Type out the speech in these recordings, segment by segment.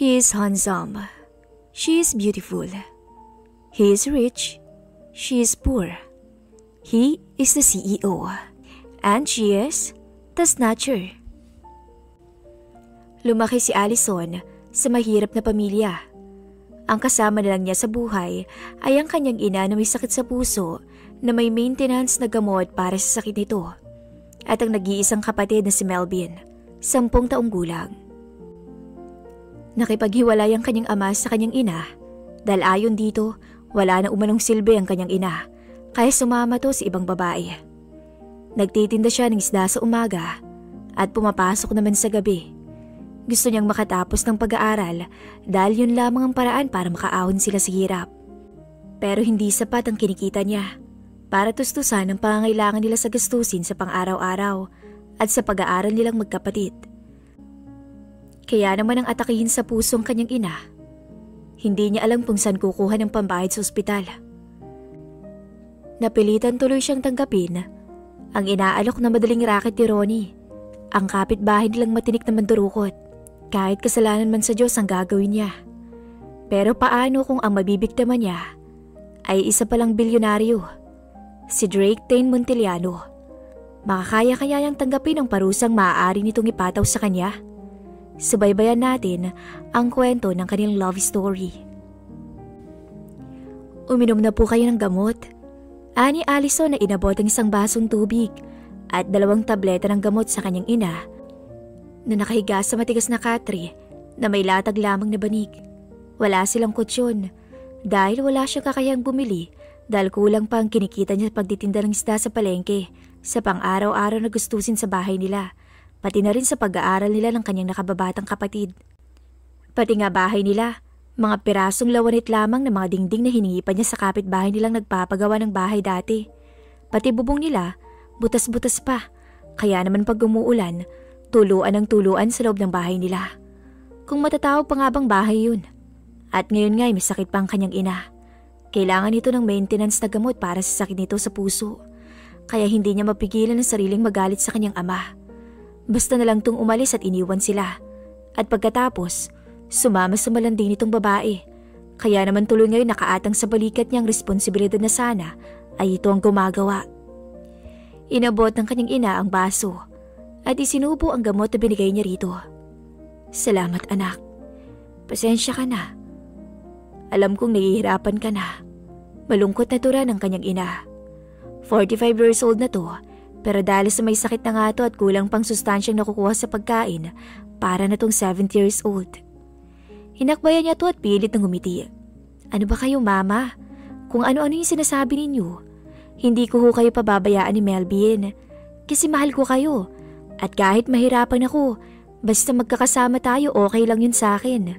He is handsome. She is beautiful. He is rich. She is poor. He is the CEO. And she is the snatcher. Lumaki si Allison sa mahirap na pamilya. Ang kasama na lang niya sa buhay ay ang kanyang ina na may sakit sa puso na may maintenance na gamot para sa sakit nito. At ang nag-iisang kapatid na si Melvin, 10 taong gulang. Nakipaghiwalay ang kanyang ama sa kanyang ina dahil ayon dito wala na umanong silbi ang kanyang ina kaya sumama to sa ibang babae. Nagtitinda siya ng isda sa umaga at pumapasok naman sa gabi. Gusto niyang makatapos ng pag-aaral dahil yun lamang ang paraan para makaahon sila sa hirap. Pero hindi sapat ang kinikita niya para tustusan ang pangangailangan nila sa gastusin sa pang-araw-araw at sa pag-aaral nilang magkapatid. Kaya naman ang atakihin sa pusong kanyang ina. Hindi niya alam kung saan kukuha ng pambayad sa ospital. Napilitan tuloy siyang tanggapin ang inaalok na madaling racket ni Ronnie, ang kapitbahay nilang matinik na mandurukot. Kahit kasalanan man sa Diyos ang gagawin niya. Pero paano kung ang mabibiktima niya ay isa palang bilyonaryo, si Drake Tain Montiliano? Makakaya kaya niyang tanggapin ang parusang maaari nitong ipataw sa kanya? Subaybayan natin ang kwento ng kanilang love story. Uminom na po kayo ng gamot. Ani Allison na inabot ang isang basong tubig at 2 tableta ng gamot sa kanyang ina na nakahiga sa matigas na katre na may latag lamang na banig. Wala silang kutsyon dahil wala siyang kakayang bumili dahil kulang pa ang kinikita niya sa pagtitinda ng isda sa palengke sa pang-araw-araw na gustusin sa bahay nila, pati na rin sa pag-aaral nila ng kanyang nakababatang kapatid. Pati nga bahay nila, mga pirasong lawanit lamang na mga dingding na hiningi pa niya sa kapitbahay nilang nagpapagawa ng bahay dati. Pati bubong nila, butas-butas pa, kaya naman pag umuulan, tuluan ang tuluan sa loob ng bahay nila. Kung matatawag pa nga bang bahay yun. At ngayon nga ay may sakit pa ang kanyang ina. Kailangan ito ng maintenance na gamot para sa sakit nito sa puso. Kaya hindi niya mapigilan ang sariling magalit sa kanyang ama. Basta na lang tong umalis at iniwan sila. At pagkatapos, sumama sa malanding nitong babae. Kaya naman tuloy ngayon nakaatang sa balikat niyang responsibilidad na sana ay ito ang gumagawa. Inabot ng kanyang ina ang baso at isinubo ang gamot na binigay niya rito. Salamat anak. Pasensya ka na. Alam kong nahihirapan ka na. Malungkot na tura ng kanyang ina. 45 years old na to, pero dahil sa may sakit na nga to at kulang pang sustansyang nakukuha sa pagkain, para na tong 70 years old. Hinakbayan niya to at pilit ng ngumiti. Ano ba kayo mama? Kung ano-ano yung sinasabi ninyo. Hindi ko ho kayo pababayaan ni Melvin. Kasi mahal ko kayo. At kahit mahirapan ako, basta magkakasama tayo okay lang yun sa akin.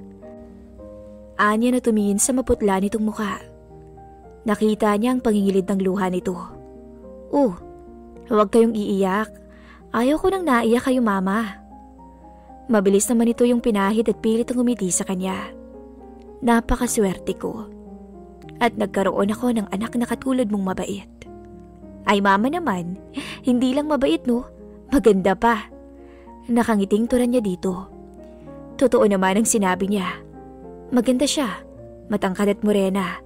Anya na tumingin sa maputla nitong mukha. Nakita niya ang pangingilid ng luha nito. Oh, huwag kayong iiyak. Ayaw ko nang naiyak kayo mama. Mabilis naman ito yung pinahid at pilit ang umiti sa kanya. Napakaswerte ko. At nagkaroon ako ng anak na katulad mong mabait. Ay mama naman, hindi lang mabait no? Maganda pa. Nakangiting turan niya dito. Totoo naman ang sinabi niya. Maganda siya, matangkad at morena.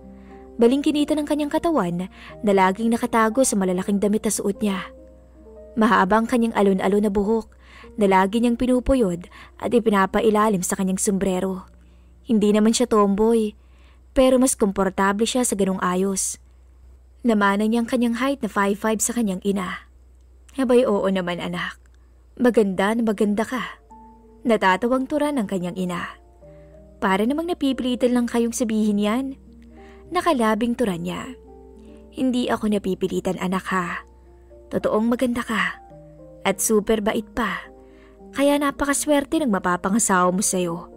Balingkinita ng kanyang katawan na laging nakatago sa malalaking damit na suot niya. Mahaba ang kanyang alon-alon na buhok na lagi niyang pinupuyod at ipinapailalim sa kanyang sombrero. Hindi naman siya tomboy, pero mas komportable siya sa ganong ayos. Namana niyang kanyang height na 5'5" sa kanyang ina. Abay oo naman anak, maganda na maganda ka. Natatawang tura ng kanyang ina. Para namang napipilitan lang kayong sabihin yan. Nakalabing tura niya. Hindi ako napipilitan anak ha. Totoong maganda ka. At super bait pa. Kaya napakaswerte ng mapapangasawa mo sa'yo.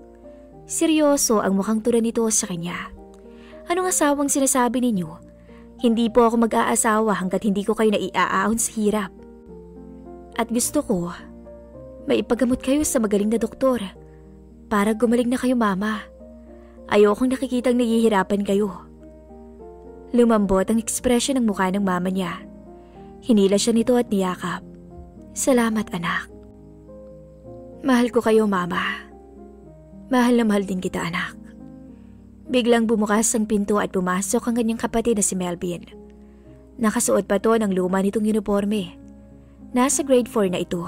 Seryoso ang mukhang tura nito sa kanya. Anong asawang sinasabi ninyo? Hindi po ako mag-aasawa hanggat hindi ko kayo naiaahon sa hirap. At gusto ko, maipagamot kayo sa magaling na doktor para gumaling na kayo mama. Ayokong nakikitang nahihirapan kayo. Lumambot ang ekspresyon ng mukha ng mama niya. Hinila siya nito at niyakap. Salamat anak. Mahal ko kayo mama. Mahal na mahal din kita, anak. Biglang bumukas ang pinto at pumasok ang kanyang kapatid na si Melvin. Nakasuot pa to ng luma nitong uniforme. Nasa grade 4 na ito.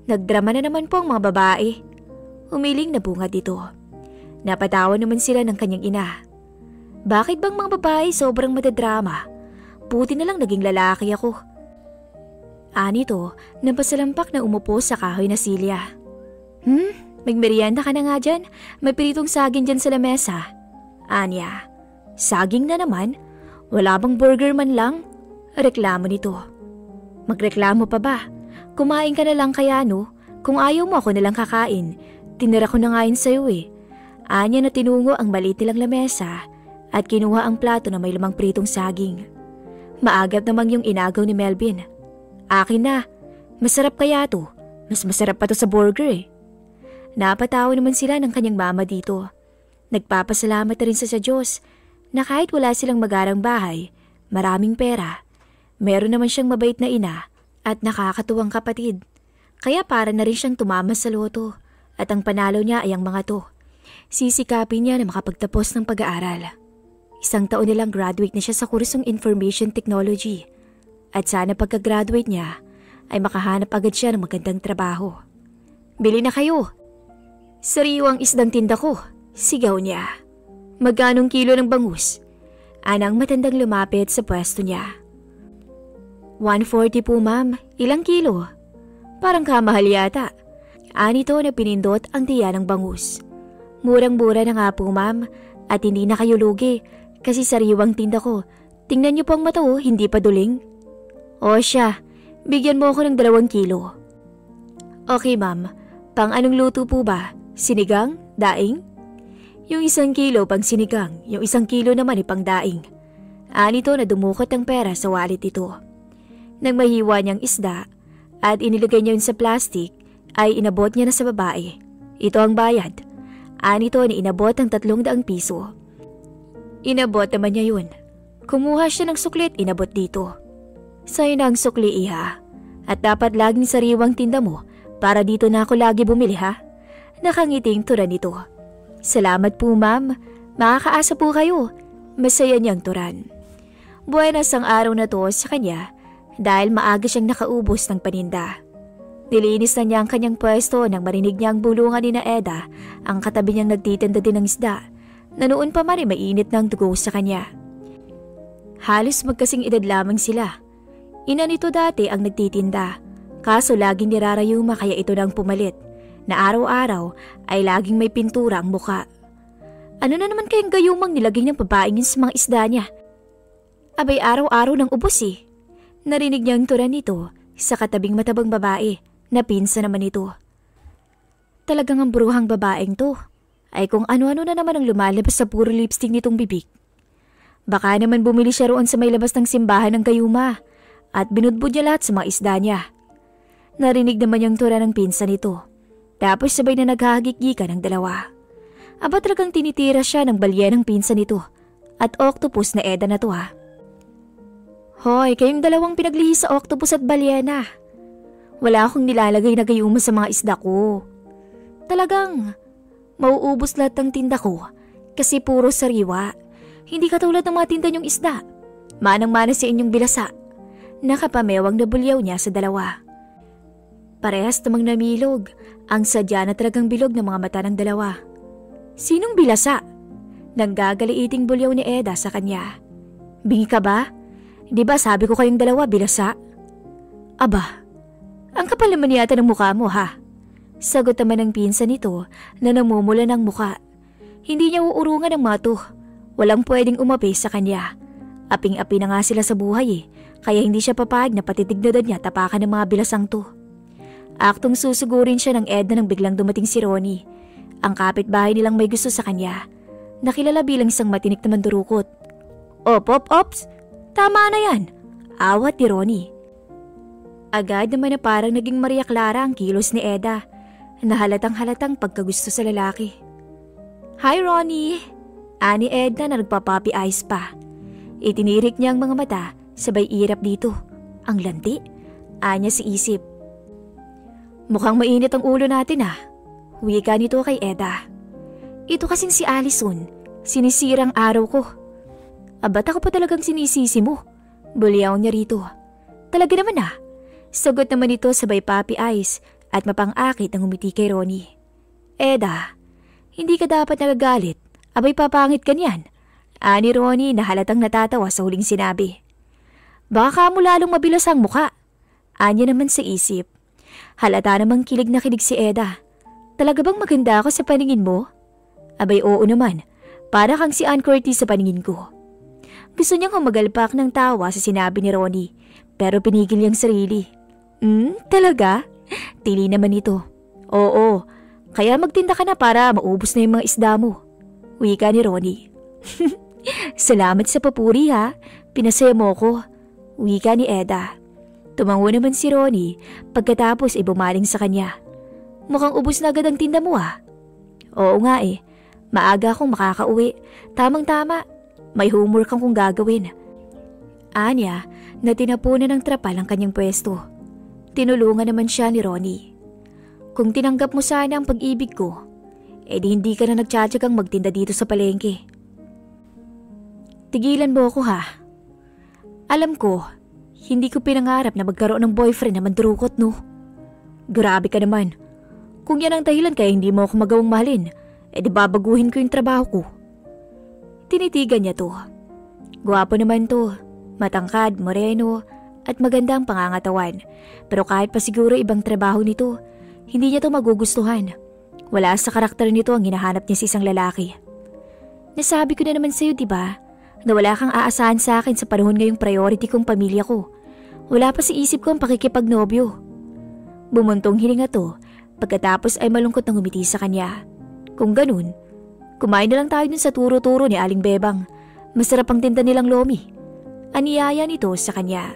Nagdrama na naman po ang mga babae. Umiling na bungad ito. Napatawa naman sila ng kanyang ina. Bakit bang mga babae sobrang madadrama? Buti na lang naging lalaki ako. Anito, napasalampak na umupo sa kahoy na silya. Magmerienda ka na nga dyan. May piritong saging dyan sa lamesa. Anya, saging na naman? Wala bang burger man lang? Reklamo nito. Magreklamo pa ba? Kumain ka na lang kaya no? Kung ayaw mo ako nalang kakain, tinira ko na nga yun sa'yo eh. Anya na tinungo ang maliit nilang lamesa at kinuha ang plato na may lamang pritong saging. Maagap namang yung inagaw ni Melvin. Akin na, masarap kaya to. Mas masarap pa to sa burger eh. Napatawa naman sila ng kanyang mama dito. Nagpapasalamat na rin sa Diyos na kahit wala silang magarang bahay, maraming pera, meron naman siyang mabait na ina at nakakatuwang kapatid. Kaya para na rin siyang tumama sa loto at ang panalo niya ay ang mga to. Sisikapin niya na makapagtapos ng pag-aaral. 1 taon nilang graduate na siya sa kursong Information Technology at sana pagka-graduate niya ay makahanap agad siya ng magandang trabaho. Bili na kayo! Sariwang isdang tinda ko, sigaw niya. Magkanong kilo ng bangus? Anang matandang lumapit sa pwesto niya. 140 po ma'am, ilang kilo? Parang kamahal yata. Anito na pinindot ang tiya ng bangus. Murang-mura na nga po ma'am at hindi na kayo lugi kasi sariwang tinda ko. Tingnan niyo po ang mata hindi pa duling. O siya, bigyan mo ako ng 2 kilo. Okay ma'am, pang anong luto po ba? Sinigang? Daing? Yung 1 kilo pang sinigang, yung 1 kilo naman ay pang daing. Anito na dumukot ang pera sa wallet ito. Nang mahiwa niyang isda at inilagay niya yun sa plastic, ay inabot niya na sa babae. Ito ang bayad. Anito na inabot ang 300 piso. Inabot naman niya yun. Kumuha siya ng suklit, inabot dito. Sa'yo na ang sukli, iha. At dapat laging sariwang tinda mo para dito na ako lagi bumili, ha? Nakangiting turan nito. Salamat po, ma'am. Makakaasa po kayo. Masaya niyang turan. Buenas ang araw na to sa kanya dahil maaga siyang nakaubos ng paninda. Nilinis na niya ang kanyang pwesto nang marinig niya ang bulungan ni na Eda, ang katabi niyang nagtitinda din ng isda, na noon pa man ay mainit ng dugo sa kanya. Halos magkasing edad lamang sila. Ina nito dati ang nagtitinda, kaso laging nirarayuma kaya ito nang pumalit, na araw-araw ay laging may pintura ang muka. Ano na naman kayang gayumang nilagay ng babaeng yun sa mga isda niya? Abay araw-araw ng ubos eh. Narinig niya ang turan nito sa katabing matabang babae na pinsa naman ito. Talagang ang bruhang babaeng to ay kung ano-ano na naman ang lumalabas sa puro lipstick nitong bibig. Baka naman bumili siya roon sa may labas ng simbahan ng gayuma at binudbud niya lahat sa mga isda niya. Narinig naman yung turan ng pinsa nito. Tapos sabay na naghahagik-gikan ng dalawa. Aba talagang tinitira siya ng balye ng pinsan nito at octopus na Eda na to ha. Hoy, kayong dalawang pinaglihi sa octopus at balyena. Wala akong nilalagay na gayuma sa mga isda ko. Talagang mauubos lahat ng tinda ko kasi puro sariwa. Hindi katulad ng mga tinda niyong isda. Manang-mana sa inyong bilasa. Nakapamewang na bulyaw niya sa dalawa. Parehas namang namilog ang sadya na talagang bilog ng mga mata ng dalawa. Sinong bilasa? Nanggagaliiting bulyaw ni Eda sa kanya. Bingi ka ba? Di ba sabi ko kayong dalawa bilasa? Aba, ang kapal naman yata ng mukha mo ha? Sagot naman ng pinsan nito na namumula ng muka. Hindi niya uurungan ang mato. Walang pwedeng umapi sa kanya. Aping-api na nga sila sa buhay eh, kaya hindi siya papayag na patitignadan niya tapakan ng mga bilasang to. Aktong susugurin siya ng Edna nang biglang dumating si Ronnie, ang kapitbahay nilang may gusto sa kanya, nakilala bilang isang matinik na mandurukot. Ops, tama na yan, awat ni Ronnie. Agad naman na parang naging Maria Clara ang kilos ni Eda, na halatang-halatang pagkagusto sa lalaki. Hi Ronnie, ani Edna na nagpapapi eyes pa. Itinirik niya ang mga mata, sabay irap dito. Ang lanti, anya si isip. Mukhang mainit ang ulo natin ah. Wika nito kay Eda. Ito kasing si Allison, sinisirang araw ko. Abat ako pa talagang sinisisi mo. Buliyaw niya rito. Talaga naman ah. Sagot naman ito sabay puppy eyes at mapang-akit ang umiti kay Ronnie. Eda, hindi ka dapat nagagalit. Abay papangit ka niyan. Ani Ronnie na halatang natatawa sa huling sinabi. Baka ka mo lalong mabilas ang muka. Anya naman sa isip. Halata namang kilig na kilig si Eda. Talaga bang maganda ako sa paningin mo? Abay oo naman. Para kang si Ann Curtis sa paningin ko. Gusto niyang humagalpak ng tawa sa sinabi ni Ronnie. Pero pinigil niyang sarili. Talaga? Tili naman ito. Oo. Kaya magtinda ka na para maubos na yung mga isda mo. Wika ni Ronnie. Salamat sa papuri ha. Pinasaya mo ko. Wika ni Eda. Tumango naman si Ronnie pagkatapos ay bumaling sa kanya. Mukhang ubos na agad ang tinda mo ha. Oo nga eh. Maaga akong makakauwi. Tamang-tama. May homework kang gagawin. Anya na tinapunan ng trapal ang kanyang pwesto. Tinulungan naman siya ni Ronnie. Kung tinanggap mo sana ang pag-ibig ko, edi hindi ka na nagtsatsagang magtinda dito sa palengke. Tigilan mo ako ha. Alam ko, hindi ko pinangarap na magkaroon ng boyfriend na mandurukot no. Grabe ka naman. Kung yan ang dahilan kaya hindi mo ako magawang mahalin, edi babaguhin ko yung trabaho ko. Tinitigan niya to. Gwapo naman to, matangkad, moreno, at maganda ang pangangatawan. Pero kahit pa siguro ibang trabaho nito, hindi niya to magugustuhan. Wala sa karakter nito ang hinahanap niya sa isang lalaki. Nasabi ko na naman sa'yo diba, na wala kang aasahan sa akin sa panahon ngayong priority kong pamilya ko. Wala pa sa isip ko ang pakikipagnobyo. Bumuntong hininga to, pagkatapos ay malungkot nang umiti sa kanya. Kung ganun, kumain na lang tayo dun sa turo-turo ni Aling Bebang. Masarap ang tinda nilang lomi. Aniyaya nito sa kanya.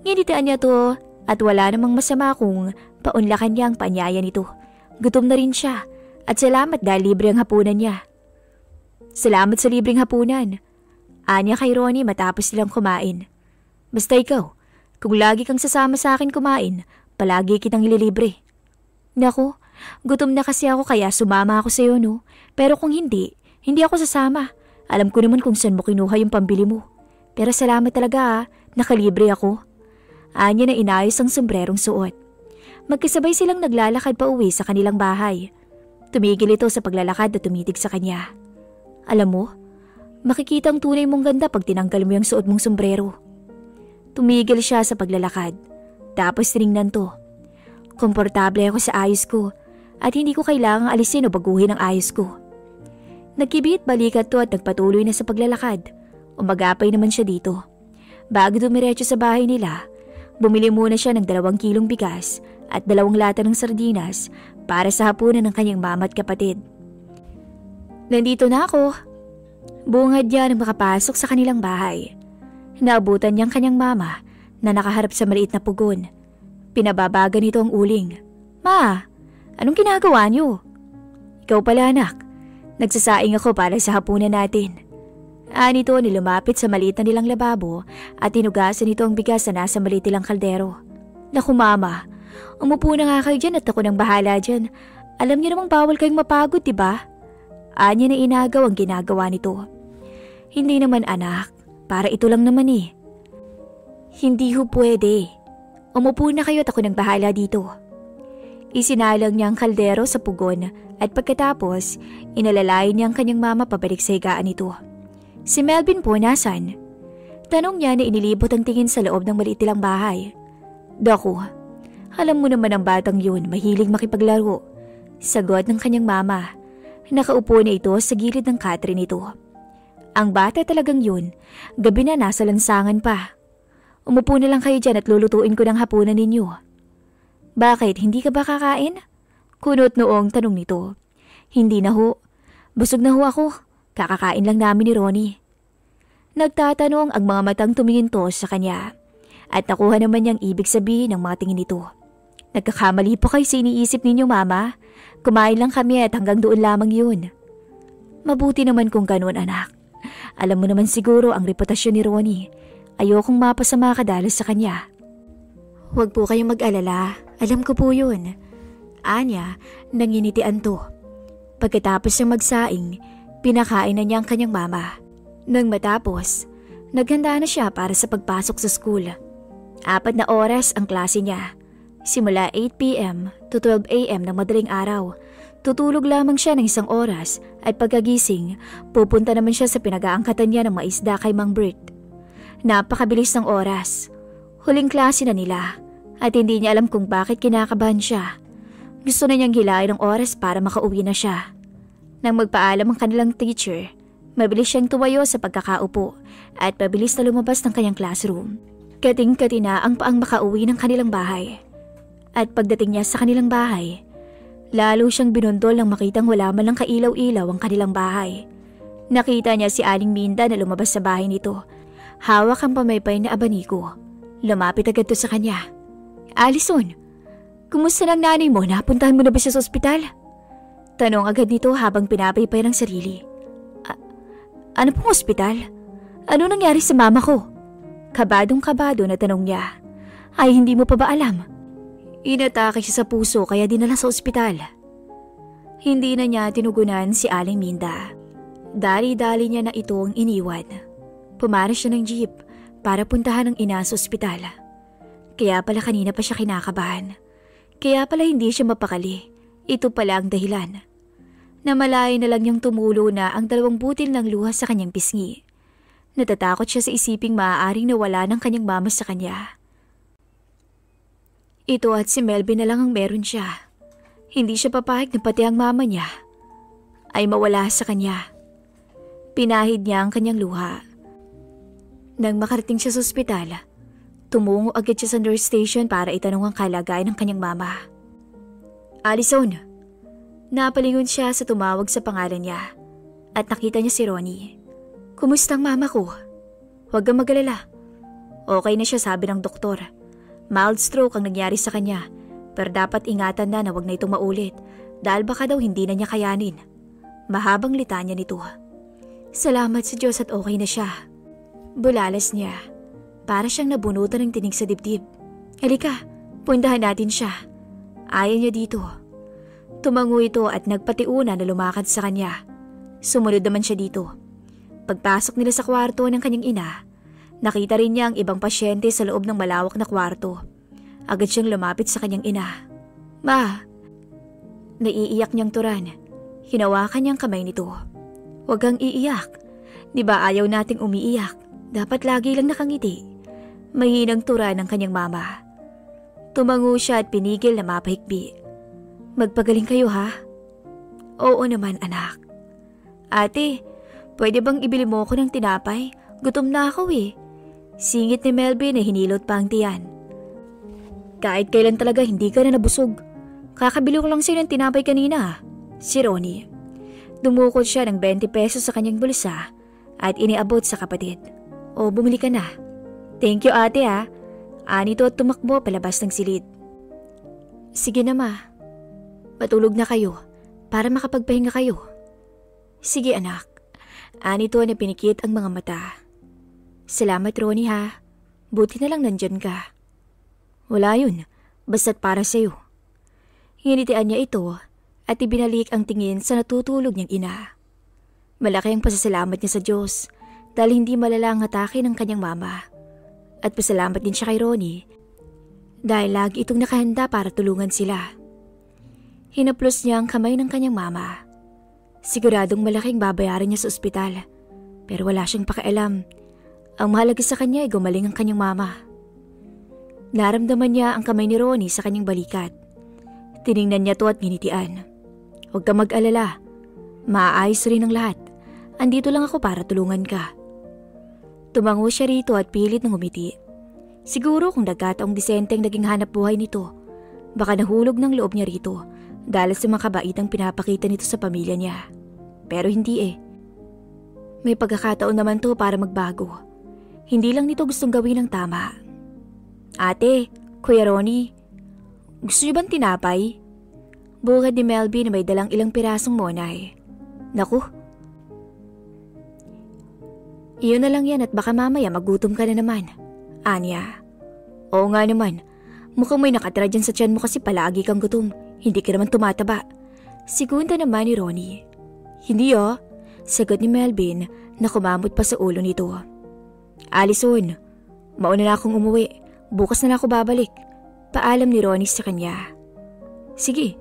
Nginitian niya to at wala namang masama kung paunlakan niya ang paanyaya nito. Gutom na rin siya at salamat dahil libre ang hapunan niya. Salamat sa libreng hapunan. Anya kay Ronnie matapos silang kumain. Basta ikaw, kung lagi kang sasama sa akin kumain, palagi kitang ililibre. Naku, gutom na kasi ako kaya sumama ako sa iyo no. Pero kung hindi ako sasama. Alam ko naman kung saan mo kinuha yung pambili mo. Pero salamat talaga nakalibre ako. Anya na inayos ang sombrerong suot. Magkasabay silang naglalakad pa uwi sa kanilang bahay. Tumigil ito sa paglalakad at tumitig sa kanya. Alam mo, makikita ang tunay mong ganda pag tinanggal mo yung suot mong sombrero. Tumigil siya sa paglalakad. Tapos tiningnan to. Komportable ako sa ayos ko at hindi ko kailangang alisin o baguhin ang ayos ko. Nagkibit balikat to at nagpatuloy na sa paglalakad. Umagapay naman siya dito. Bago dumiretso sa bahay nila, bumili muna siya ng 2 kilong bigas at 2 lata ng sardinas para sa hapunan ng kanyang mama at kapatid. Nandito na ako. Bungad niya nang makapasok sa kanilang bahay. Naabutan niyang kanyang mama na nakaharap sa maliit na pugon. Pinababaga nito ang uling. Ma, anong ginagawa niyo? Ikaw pala anak. Nagsasaing ako para sa hapunan natin. Nito ni lumapit sa maliit na nilang lababo at tinugasan nito ang bigas na nasa maliit nilang kaldero. Naku mama, umupo na nga kayo dyan at ako nang bahala dyan. Alam niyo namang bawal kayong mapagod, diba? Anya na inagaw ang ginagawa nito. Hindi naman anak, para ito lang naman eh. Hindi ho pwede. Umupo na kayo at ako nang bahala dito. Isinalang niya ang kaldero sa pugon at pagkatapos, inalalayan niya ang kanyang mama pabalik sa higaan nito. Si Melvin po nasan? Tanong niya na inilibot ang tingin sa loob ng maliit nilang bahay. Daku, alam mo naman ang batang yun, mahilig makipaglaro. Sagot ng kanyang mama. Nakaupo na ito sa gilid ng katre nito. Ang bata talagang yun, gabi na nasa lansangan pa. Umupo na lang kayo dyan at lulutuin ko ng hapunan ninyo. Bakit, hindi ka ba kakain? Kunot noong tanong nito. Hindi na ho. Busog na ho ako. Kakakain lang namin ni Ronnie. Nagtatanong ang mga matang tumingin to sa kanya. At nakuha naman niyang ibig sabihin ng mga tingin nito. Nagkakamali po kayo sa iniisip ninyo mama. Kumain lang kami at hanggang doon lamang yun. Mabuti naman kung ganun anak. Alam mo naman siguro ang reputasyon ni Ronnie. Ayokong mapasama kadalas sa kanya. Huwag po kayong mag-alala. Alam ko po yun. Anya, nanginitian to. Pagkatapos niyang magsaing, pinakain na niya ang kanyang mama. Nang matapos, naghanda na siya para sa pagpasok sa school. 4 na oras ang klase niya. Simula 8 p.m. to 12 a.m. ng madaling araw. Tutulog lamang siya ng 1 oras at pagkagising, pupunta naman siya sa pinag-aangkatan niya ng maisda kay Mang Bert. Napakabilis ng oras. Huling klase na nila at hindi niya alam kung bakit kinakabahan siya. Gusto na niyang hilain ng oras para makauwi na siya. Nang magpaalam ang kanilang teacher, mabilis siyang tumayo sa pagkakaupo at mabilis na lumabas ng kanyang classroom. Kating-kati na ang paang makauwi ng kanilang bahay. At pagdating niya sa kanilang bahay, lalo siyang binundol nang makitang wala man lang kailaw-ilaw ang kanilang bahay. Nakita niya si Aling Minda na lumabas sa bahay nito. Hawak ang pamaypay na abaniko. Lumapit agad to sa kanya. "Alison, kumusta ng nanay mo? Napuntahan mo na ba siya sa ospital?" Tanong agad nito habang pinapaypay ng sarili. Ano pong ospital? Ano nangyari sa mama ko?" Kabadong-kabado na tanong niya. "Ay, hindi mo pa ba alam? Inatake siya sa puso kaya dinala sa ospital." Hindi na niya tinugunan si Aling Minda. Dali-dali niya na ito ang iniwan. Pumaris siya ng jeep para puntahan ang ina sa ospital. Kaya pala kanina pa siya kinakabahan. Kaya pala hindi siya mapakali. Ito pala ang dahilan. Namalayan na lang niyang tumulo na ang 2 butil ng luha sa kanyang pisngi. Natatakot siya sa isiping maaaring nawala ng kanyang mama sa kanya. Ito at si Melvin na lang ang meron siya. Hindi siya papayag na pati ang mama niya ay mawala sa kanya. Pinahid niya ang kanyang luha. Nang makarating siya sa ospital, tumungo agad siya sa nurse station para itanong ang kalagayan ng kanyang mama. "Alison." Napalingon siya sa tumawag sa pangalan niya at nakita niya si Ronnie. "Kumusta ang mama ko?" "Huwag kang mag-alala. Okay na siya, sabi ng doktor. Mild stroke ang nangyari sa kanya, pero dapat ingatan na huwag na itong maulit dahil baka daw hindi na niya kayanin." Mahabang litanya nito. "Salamat sa Diyos at okay na siya." Bulalas niya. Para siyang nabunutan ng tinig sa dibdib. "Halika, puntahan natin siya." Ayaw niya dito. Tumango ito at nagpatiuna na lumakad sa kanya. Sumunod naman siya dito. Pagpasok nila sa kwarto ng kanyang ina, nakita rin niya ang ibang pasyente sa loob ng malawak na kwarto. Agad siyang lumapit sa kanyang ina. "Ma!" Naiiyak niyang turan. Hinawakan niyang kamay nito. "Huwag kang iiyak. Di ba ayaw nating umiiyak? Dapat lagi lang nakangiti." Mahinang turan ng kanyang mama. Tumango siya at pinigil na mapahikbi. "Magpagaling kayo ha?" "Oo naman anak." "Ate, pwede bang ibili mo ako ng tinapay? Gutom na ako eh." Singit ni Melvin na hinilot pa ang tiyan. "Kahit kailan talaga hindi ka na nabusog. Kakabili ko lang sa'yo ng tinapay kanina." Si Ronnie. Dumukot siya ng 20 pesos sa kanyang bulsa at iniabot sa kapatid. "O, bumili ka na." "Thank you ate ha." Anito at tumakbo palabas ng silid. "Sige na ma. Matulog na kayo para makapagpahinga kayo." "Sige anak." Anito na pinikit ang mga mata. "Salamat Ronnie ha. Buti na lang nandyan ka." "Wala yun. Basta't para sa'yo." Hinitian niya ito at ibinalik ang tingin sa natutulog niyang ina. Malaki ang pasasalamat niya sa Diyos dahil hindi malala ang atake ng kanyang mama. At pasalamat din siya kay Ronnie dahil lagi itong nakahanda para tulungan sila. Hinaplos niya ang kamay ng kanyang mama. Siguradong malaking babayaran niya sa ospital, pero wala siyang pakialam. Ang mahalaga sa kanya ay gumaling ang kanyang mama. Naramdaman niya ang kamay ni Ronnie sa kanyang balikat. Tiningnan niya to at nginitian. "Huwag kang mag-alala. Maayos rin ang lahat. Andito lang ako para tulungan ka." Tumango siya rito at pilit ng umiti. Siguro kung nagkataong disenteng naging hanap buhay nito, baka nahulog ng loob niya rito dahil sa mga kabaitang pinapakita nito sa pamilya niya. Pero hindi eh. May pagkakataon naman to para magbago. Hindi lang nito gustong gawin ang tama. "Ate, Kuya Ronnie, gusto niyo bang tinapay?" Bukad ni Melvin na may dalang ilang pirasong monay. "Naku, iyon na lang yan at baka mamaya magutom ka na naman." Anya. "Oo nga naman. Mukhang may nakatira dyan sa tiyan mo kasi palagi kang gutom. Hindi ka naman tumataba. Sigunda naman ni Ronnie. Hindi sagot ni Melvin na kumamot pa sa ulo nito. Allison, mauna na akong umuwi. Bukas na ako babalik. Paalam ni Ronnie sa kanya. Sige,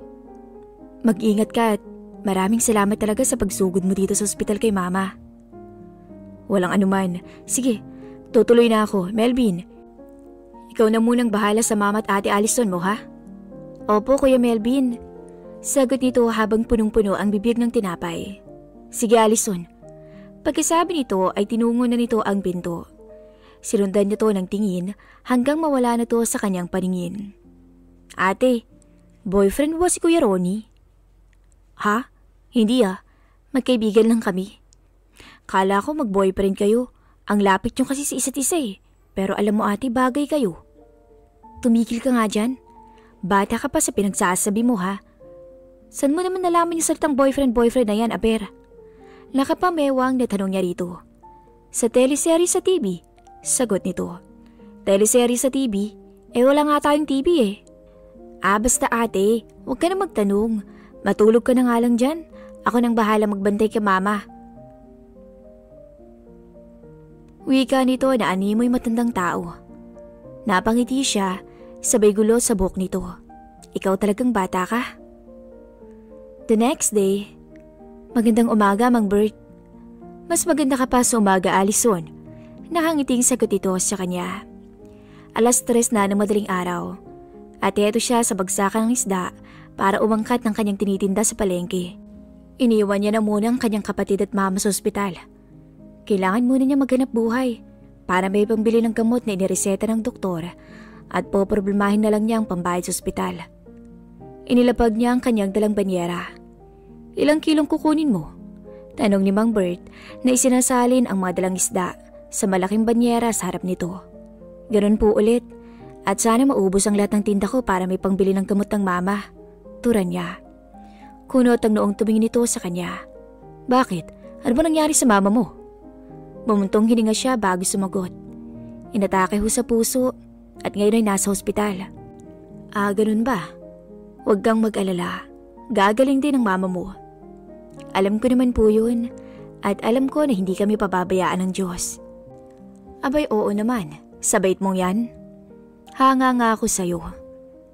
mag-ingat ka at maraming salamat talaga sa pagsugod mo dito sa ospital kay Mama. Walang anuman. Sige, tutuloy na ako. Melvin, ikaw na munang bahala sa Mama at Ate Allison mo, ha? Opo, Kuya Melvin. Sagot nito habang punong-puno ang bibig ng tinapay. Sige, Allison. Pagkasabi nito ay tinungo na nito ang pinto. Sinundan niya to ng tingin hanggang mawala na to sa kanyang paningin. Ate, boyfriend mo si Kuya Ronnie? Ha? Hindi magkaibigan lang kami. Kala ko mag-boyfriend kayo. Ang lapit nyo kasi sa isa't isa Pero alam mo ate, bagay kayo. Tumigil ka nga dyan. Bata ka pa sa pinagsasabi mo ha. San mo naman nalaman yung salitang boyfriend na yan, Aber? Nakapamewang na tanong niya rito. Sa teleserye sa TV, sagot nito. Teleserye sa TV? Wala nga tayong TV basta ate, huwag ka na magtanong. Matulog ka na nga lang dyan. Ako nang bahala magbantay kay Mama. Wika nito na animoy matandang tao. Napangiti siya, sabay gulo sa buhok nito. Ikaw talagang bata ka. The next day, magandang umaga, Mang Bert. Mas maganda ka pa sa umaga, Allison. Nakangiting sagot ito sa kanya. 3:00 na ng madaling araw. At eto siya sa bagsakan ng isda para umangkat ng kanyang tinitinda sa palengke. Iniwan niya na muna ang kanyang kapatid at mama sa ospital. Kailangan muna niya maghanap buhay para may pambili ng gamot na inireseta ng doktor at poproblemahin na lang niya ang pambayad sa ospital. Inilapag niya ang kanyang dalang banyera. Ilang kilong kukunin mo? Tanong ni Mang Bert na isinasalin ang mga dalang isda sa malaking banyera sa harap nito. Ganun po ulit at sana maubos ang lahat ng tinda ko para may pangbili ng gamot ng mama. Turan niya. Kunot ang noong tumingin nito sa kanya. Bakit? Ano ba nangyari sa mama mo? Bumuntong hininga siya bago sumagot. Inatake ho sa puso at ngayon ay nasa ospital. Ganun ba? Huwag kang mag-alala. Gagaling din ang mama mo. Alam ko naman po yun at alam ko na hindi kami pababayaan ng Diyos. Abay oo naman, sabait mong yan. Hanga nga ako sa'yo.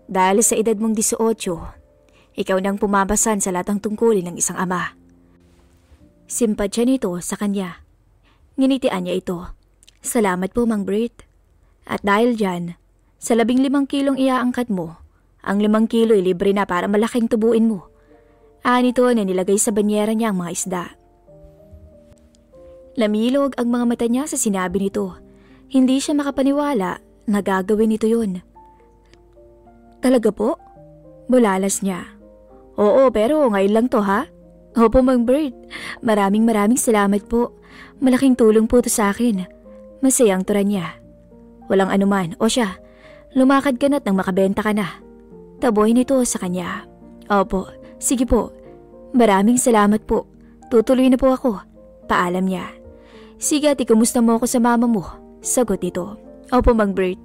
Dahil sa edad mong 18, ikaw nang pumapasan sa lahat ng tungkulin ng isang ama. Simpatsya nito sa kanya. Nginitian niya ito. Salamat po, Mang Bert. At dahil dyan, sa 15 kilong iaangkat mo, ang 5 kilo ay libre na para malaking tubuin mo. Nito na nilagay sa banyera niya ang mga isda. Lamilog ang mga mata niya sa sinabi nito. Hindi siya makapaniwala na gagawin nito yun. Talaga po? Bulalas niya. Oo, pero ngayon lang to ha? Opo, Mang Bert. Maraming salamat po. Malaking tulong po to sa akin. Masayang turan niya. Walang anuman. O siya, lumakad ka na't nang makabenta ka na. Taboy nito sa kanya. Opo, sige po. Maraming salamat po. Tutuloy na po ako. Paalam niya. Sige ate, kumusta mo ako sa mama mo? Sagot nito. Opo, Mang Bert.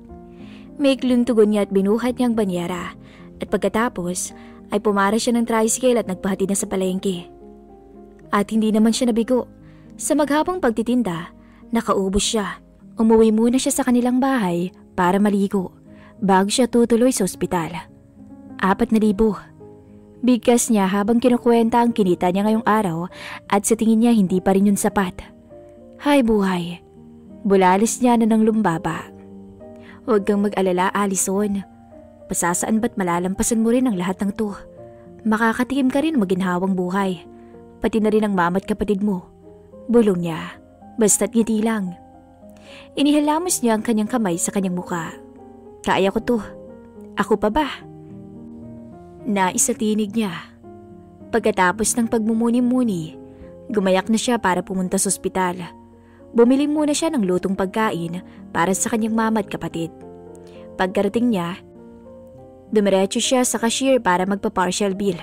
Maikling tugon niya at binuhat niya ang banyera. At pagkatapos ay pumara siya ng tricycle at nagpahatid na sa palengke. At hindi naman siya nabigo. Sa maghapong pagtitinda, nakaubos siya. Umuwi muna siya sa kanilang bahay para maligo bago siya tutuloy sa ospital. 4,000. Bigkas niya habang kinukwenta ang kinita niya ngayong araw at sa tingin niya hindi pa rin yun sapat. Hay buhay. Bulalis niya na ng lumbaba. Huwag kang mag-alala, Allison. Pasasaan ba't malalampasan mo rin ang lahat ng to? Makakatikim ka rin maginhawang buhay. Pati na rin ang mama at kapatid mo. Bulong niya. Basta't ngiti lang. Inihilamos niya ang kanyang kamay sa kanyang muka. Kaya ko to. Ako pa ba? Naisatinig niya. Pagkatapos ng pagmumuni-muni, gumayak na siya para pumunta sa ospital. Bumili muna siya ng lutong pagkain para sa kanyang mama at kapatid. Pagkarating niya, dumiretso siya sa cashier para magpa-partial bill.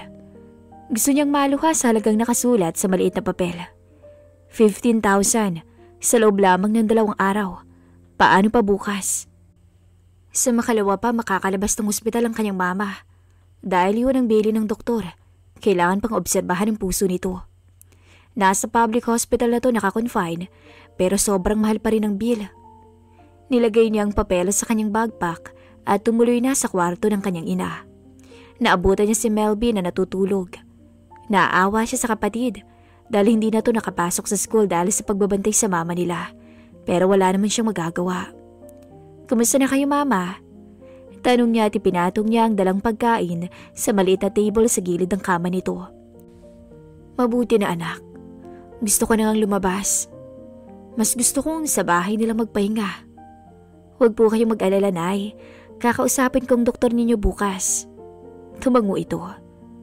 Gusto niyang maluha sa halagang nakasulat sa maliit na papel. 15,000 sa loob lamang ng 2 araw. Paano pa bukas? Sa makalawa pa makakalabas ng ospital ang kanyang mama. Dahil yun ang bili ng doktor Kailangan pang obserbahan ang puso nito. Nasa public hospital na to nakakonfine, pero sobrang mahal pa rin ang bill. Nilagay niya ang papeles sa kanyang backpack at tumuloy na sa kwarto ng kanyang ina. Naabutan niya si Melvin na natutulog. Naaawa siya sa kapatid dahil hindi na to nakapasok sa school dahil sa pagbabantay sa mama nila. Pero wala naman siyang magagawa. "Kumusta na kayo, Mama?" Tanong niya at ipinatong niya ang dalang pagkain sa maliit na table sa gilid ng kama nito. "Mabuti na, anak. Gusto ko na ngang lumabas. Mas gusto kong sa bahay nila magpahinga. Huwag po kayong mag-alala, Nay. Kakausapin kong doktor ninyo bukas." Tumango ito.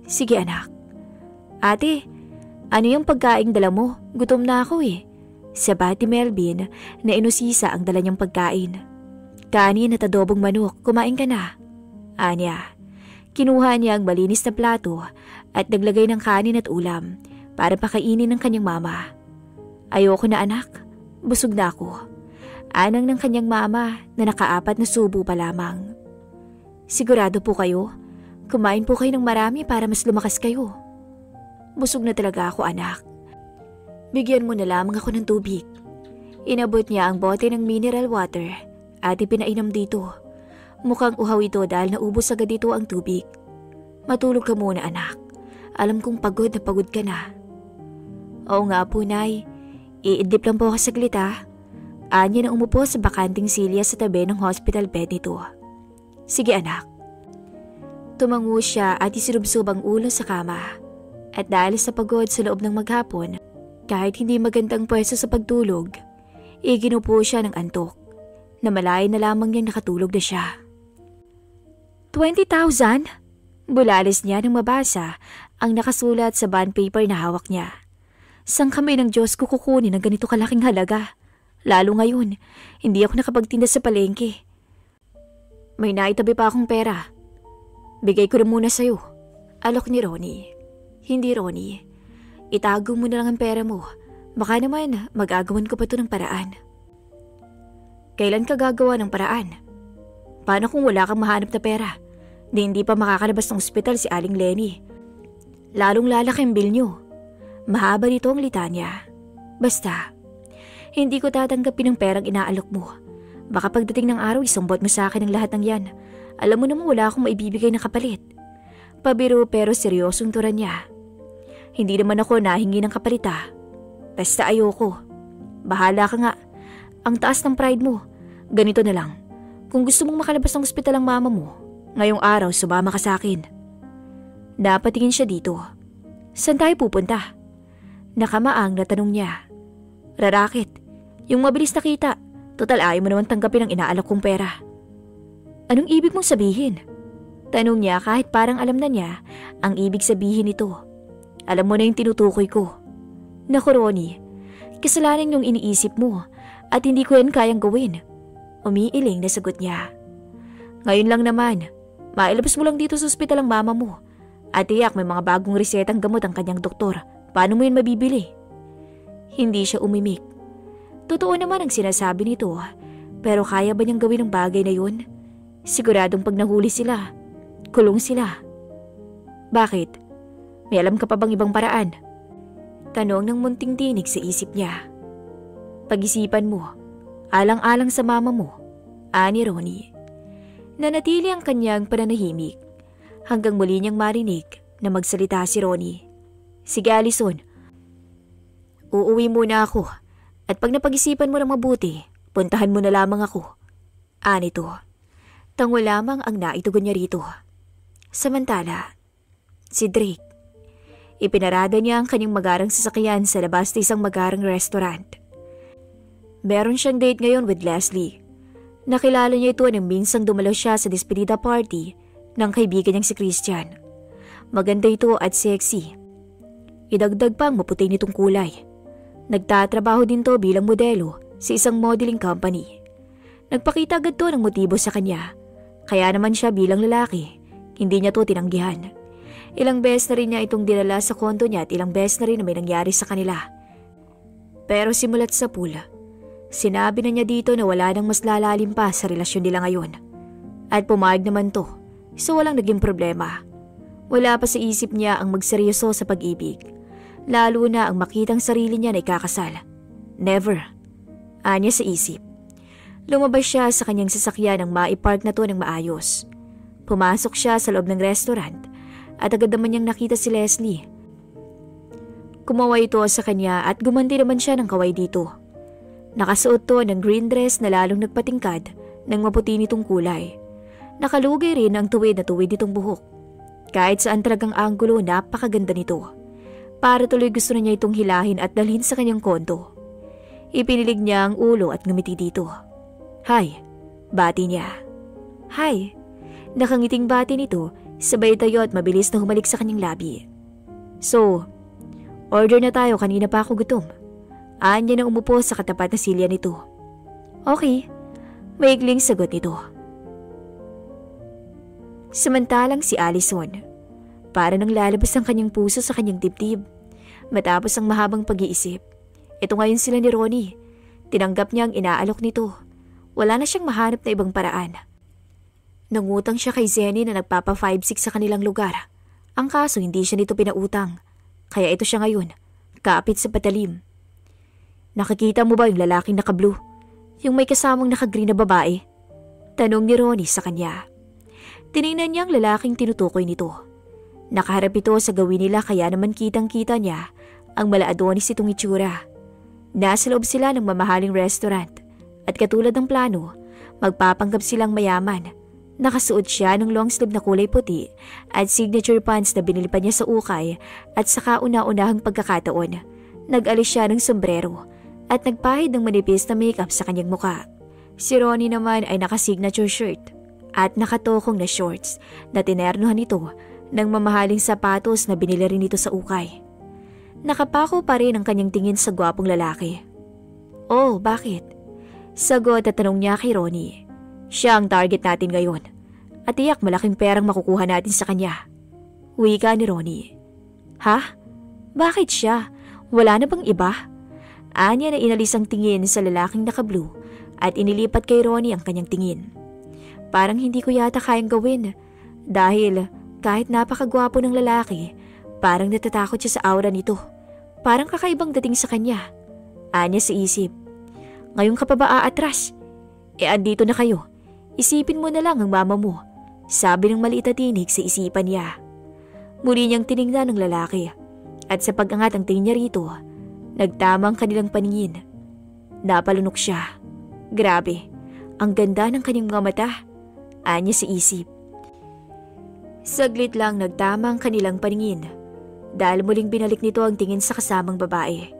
"Sige, anak." "Ate, ano yung pagkaing dala mo? Gutom na ako eh." Sabat ni Melvin na inusisa ang dala niyang pagkain. "Kanin at adobong manok, kumain ka na." Anya. Kinuha niya ang malinis na plato at naglagay ng kanin at ulam para pakainin ng kanyang mama. "Ayoko na, anak. Busog na ako." Anang ng kanyang mama na nakaapat na subo pa lamang. "Sigurado po kayo? Kumain po kayo ng marami para mas lumakas kayo." "Busog na talaga ako, anak. Bigyan mo na lamang ako ng tubig." Inabot niya ang bote ng mineral water at ipinainom dito. Mukhang uhaw ito dahil naubos agad dito ang tubig. "Matulog ka muna, anak. Alam kong pagod na pagod ka na." "Oo nga po, Nay. Iidlip lang po ako saglit ha." Anya na umupo sa bakanting silya sa tabi ng hospital bed nito. "Sige, anak." Tumango siya at isinubsob ang ulo sa kama. At dahil sa pagod sa loob ng maghapon, kahit hindi magandang pwesto sa pagtulog, iginupo siya ng antok. Namalayan na lamang niyang nakatulog na siya. 20,000? Bulalis niya nang mabasa ang nakasulat sa bond paper na hawak niya. Sang kamay ng Diyos ko kukunin ang ganito kalaking halaga? Lalo ngayon, hindi ako nakapagtinda sa palengke. "May naitabi pa akong pera. Bigay ko na muna sa'yo." Alok ni Ronnie. "Hindi, Ronnie. Itago mo na lang ang pera mo. Baka naman magagawan ko pa to ng paraan." "Kailan ka gagawa ng paraan? Paano kung wala kang mahanap na pera? Hindi pa makakalabas ng ospital si Aling Lenny. Lalong lalaki ang bill nyo." Mahaba nito ang litanya. "Basta, hindi ko tatanggapin ang perang inaalok mo. Baka pagdating ng araw isumbot mo sa akin ang lahat ng yan. Alam mo naman wala akong maibibigay na kapalit." Pabiro pero seryosong turan niya. "Hindi naman ako nahingi ng kapalit ah. Basta ayoko. Bahala ka nga. Ang taas ng pride mo. Ganito na lang. Kung gusto mong makalabas ng ospital ang mama mo, ngayong araw sumama ka sa akin." Napatingin siya dito. "Saan tayo pupunta?" Nakamaang na tanong niya. "Rarakit. Yung mabilis na kita. Total ayaw mo naman tanggapin ang inaalok kong pera." "Anong ibig mong sabihin?" Tanong niya kahit parang alam na niya ang ibig sabihin nito. "Alam mo na yung tinutukoy ko." "Naku, Ronnie, kasalanan yung iniisip mo at hindi ko yan kayang gawin." Umiiling na sagot niya. "Ngayon lang naman, mailabas mo lang dito sa ospital ang mama mo. At tiyak may mga bagong resetang gamot ang kanyang doktor. Paano mo yan mabibili?" Hindi siya umimik. Totoo naman ang sinasabi nito, pero kaya ba niyang gawin ang bagay na yun? Siguradong pag nahuli sila, kulong sila. "Bakit? May alam ka pa bang ibang paraan?" Tanong ng munting tinig sa isip niya. "Pag-isipan mo, alang-alang sa mama mo," ani Ronnie. Nanatili ang kanyang pananahimik hanggang muli niyang marinig na magsalita si Ronnie. "Sige, Allison. Uuwi muna ako at pag napag-isipan mo ng mabuti, puntahan mo na lamang ako." Anito. Tango lamang ang naitugon niya rito. Samantala, si Drake. Ipinarada niya ang kanyang magarang sasakyan sa labas ng isang magarang restaurant. Meron siyang date ngayon with Leslie. Nakilala niya ito nang minsang dumalaw siya sa despedida party ng kaibigan niyang si Christian. Maganda ito at sexy. Idagdag pa ang maputi nitong kulay. Nagtatrabaho din to bilang modelo sa isang modeling company. Nagpakita agad to ng motibo sa kanya. Kaya naman siya bilang lalaki, hindi niya to tinanggihan. Ilang beses na rin niya itong dinala sa kondo niya at ilang beses na rin na may nangyari sa kanila. Pero simulat sa pool, sinabi na niya dito na wala nang mas lalalim pa sa relasyon nila ngayon. At pumayag naman to, so walang naging problema. Wala pa sa isip niya ang magseryoso sa pag-ibig. Lalo na ang makitang sarili niya na ikakasal. Never. Anya sa isip. Lumabas siya sa kanyang sasakyan nang maipark na to ng maayos. Pumasok siya sa loob ng restaurant at agad naman niyang nakita si Leslie. Kumaway ito sa kanya at gumanti naman siya ng kaway dito. Nakasuot to ng green dress na lalong nagpatingkad ng maputi nitong kulay. Nakalugay rin ang tuwid na tuwid nitong buhok. Kahit saan talagang anggulo, napakaganda nito. Para tuloy gusto na niya itong hilahin at dalhin sa kanyang kondo. Ipinilig niya ang ulo at ngumiti dito. Hi, bati niya. Hi, nakangiting bati nito, sabay tayo at mabilis na humalik sa kanyang labi. So, order na tayo, kanina pa ako gutom. Anya na umupo sa katapat na silya nito. Okay, maigling sagot nito. Samantalang si Allison, para nang lalabas ang kanyang puso sa kanyang dibdib. Matapos ang mahabang pag-iisip, ito ngayon sila ni Ronnie. Tinanggap niya ang inaalok nito. Wala na siyang mahanap na ibang paraan. Nangutang siya kay Zenny na nagpapa 5-6 sa kanilang lugar. Ang kaso hindi siya nito pinautang. Kaya ito siya ngayon, kaapit sa patalim. Nakikita mo ba yung lalaking naka-blue? Yung may kasamang naka-green na babae? Tanong ni Ronnie sa kanya. Tiningnan niya ang lalaking tinutukoy nito. Nakaharap ito sa gawin nila kaya naman kitang-kita niya ang mala-Adonis itong itsura. Nasa loob sila ng mamahaling restaurant at katulad ng plano, magpapanggap silang mayaman. Nakasuot siya ng long sleeve na kulay puti at signature pants na binili pa niya sa ukay at sa kauna-unahang pagkakataon, nag-alis siya ng sombrero at nagpahid ng manipis na makeup sa kanyang muka. Si Ronnie naman ay naka-signature shirt at nakatokong na shorts na tinernuhan ito ng mamahaling sapatos na binili rin ito sa ukay. Nakapako pa rin ang kanyang tingin sa gwapong lalaki. Oh, bakit? Sagot at tanong niya kay Ronnie. Siya ang target natin ngayon at tiyak malaking perang makukuha natin sa kanya. Wika ni Ronnie. Ha? Bakit siya? Wala na bang iba? Anya na inalis ang tingin sa lalaking naka-blue at inilipat kay Ronnie ang kanyang tingin. Parang hindi ko yata kayang gawin dahil kahit napakagwapo ng lalaki, parang natatakot siya sa aura nito. Parang kakaibang dating sa kanya. Anya sa isip. Ngayon ka pa ba aatras? Andito na kayo. Isipin mo na lang ang mama mo. Sabi ng maliit na tinig sa isipan niya. Muli niyang tinignan ng lalaki at sa pag-angat ang tingin niya rito, nagtama ang kanilang paningin. Napalunok siya. Grabe, ang ganda ng kanyang mga mata. Anya sa isip. Saglit lang nagtama ang kanilang paningin dahil muling binalik nito ang tingin sa kasamang babae.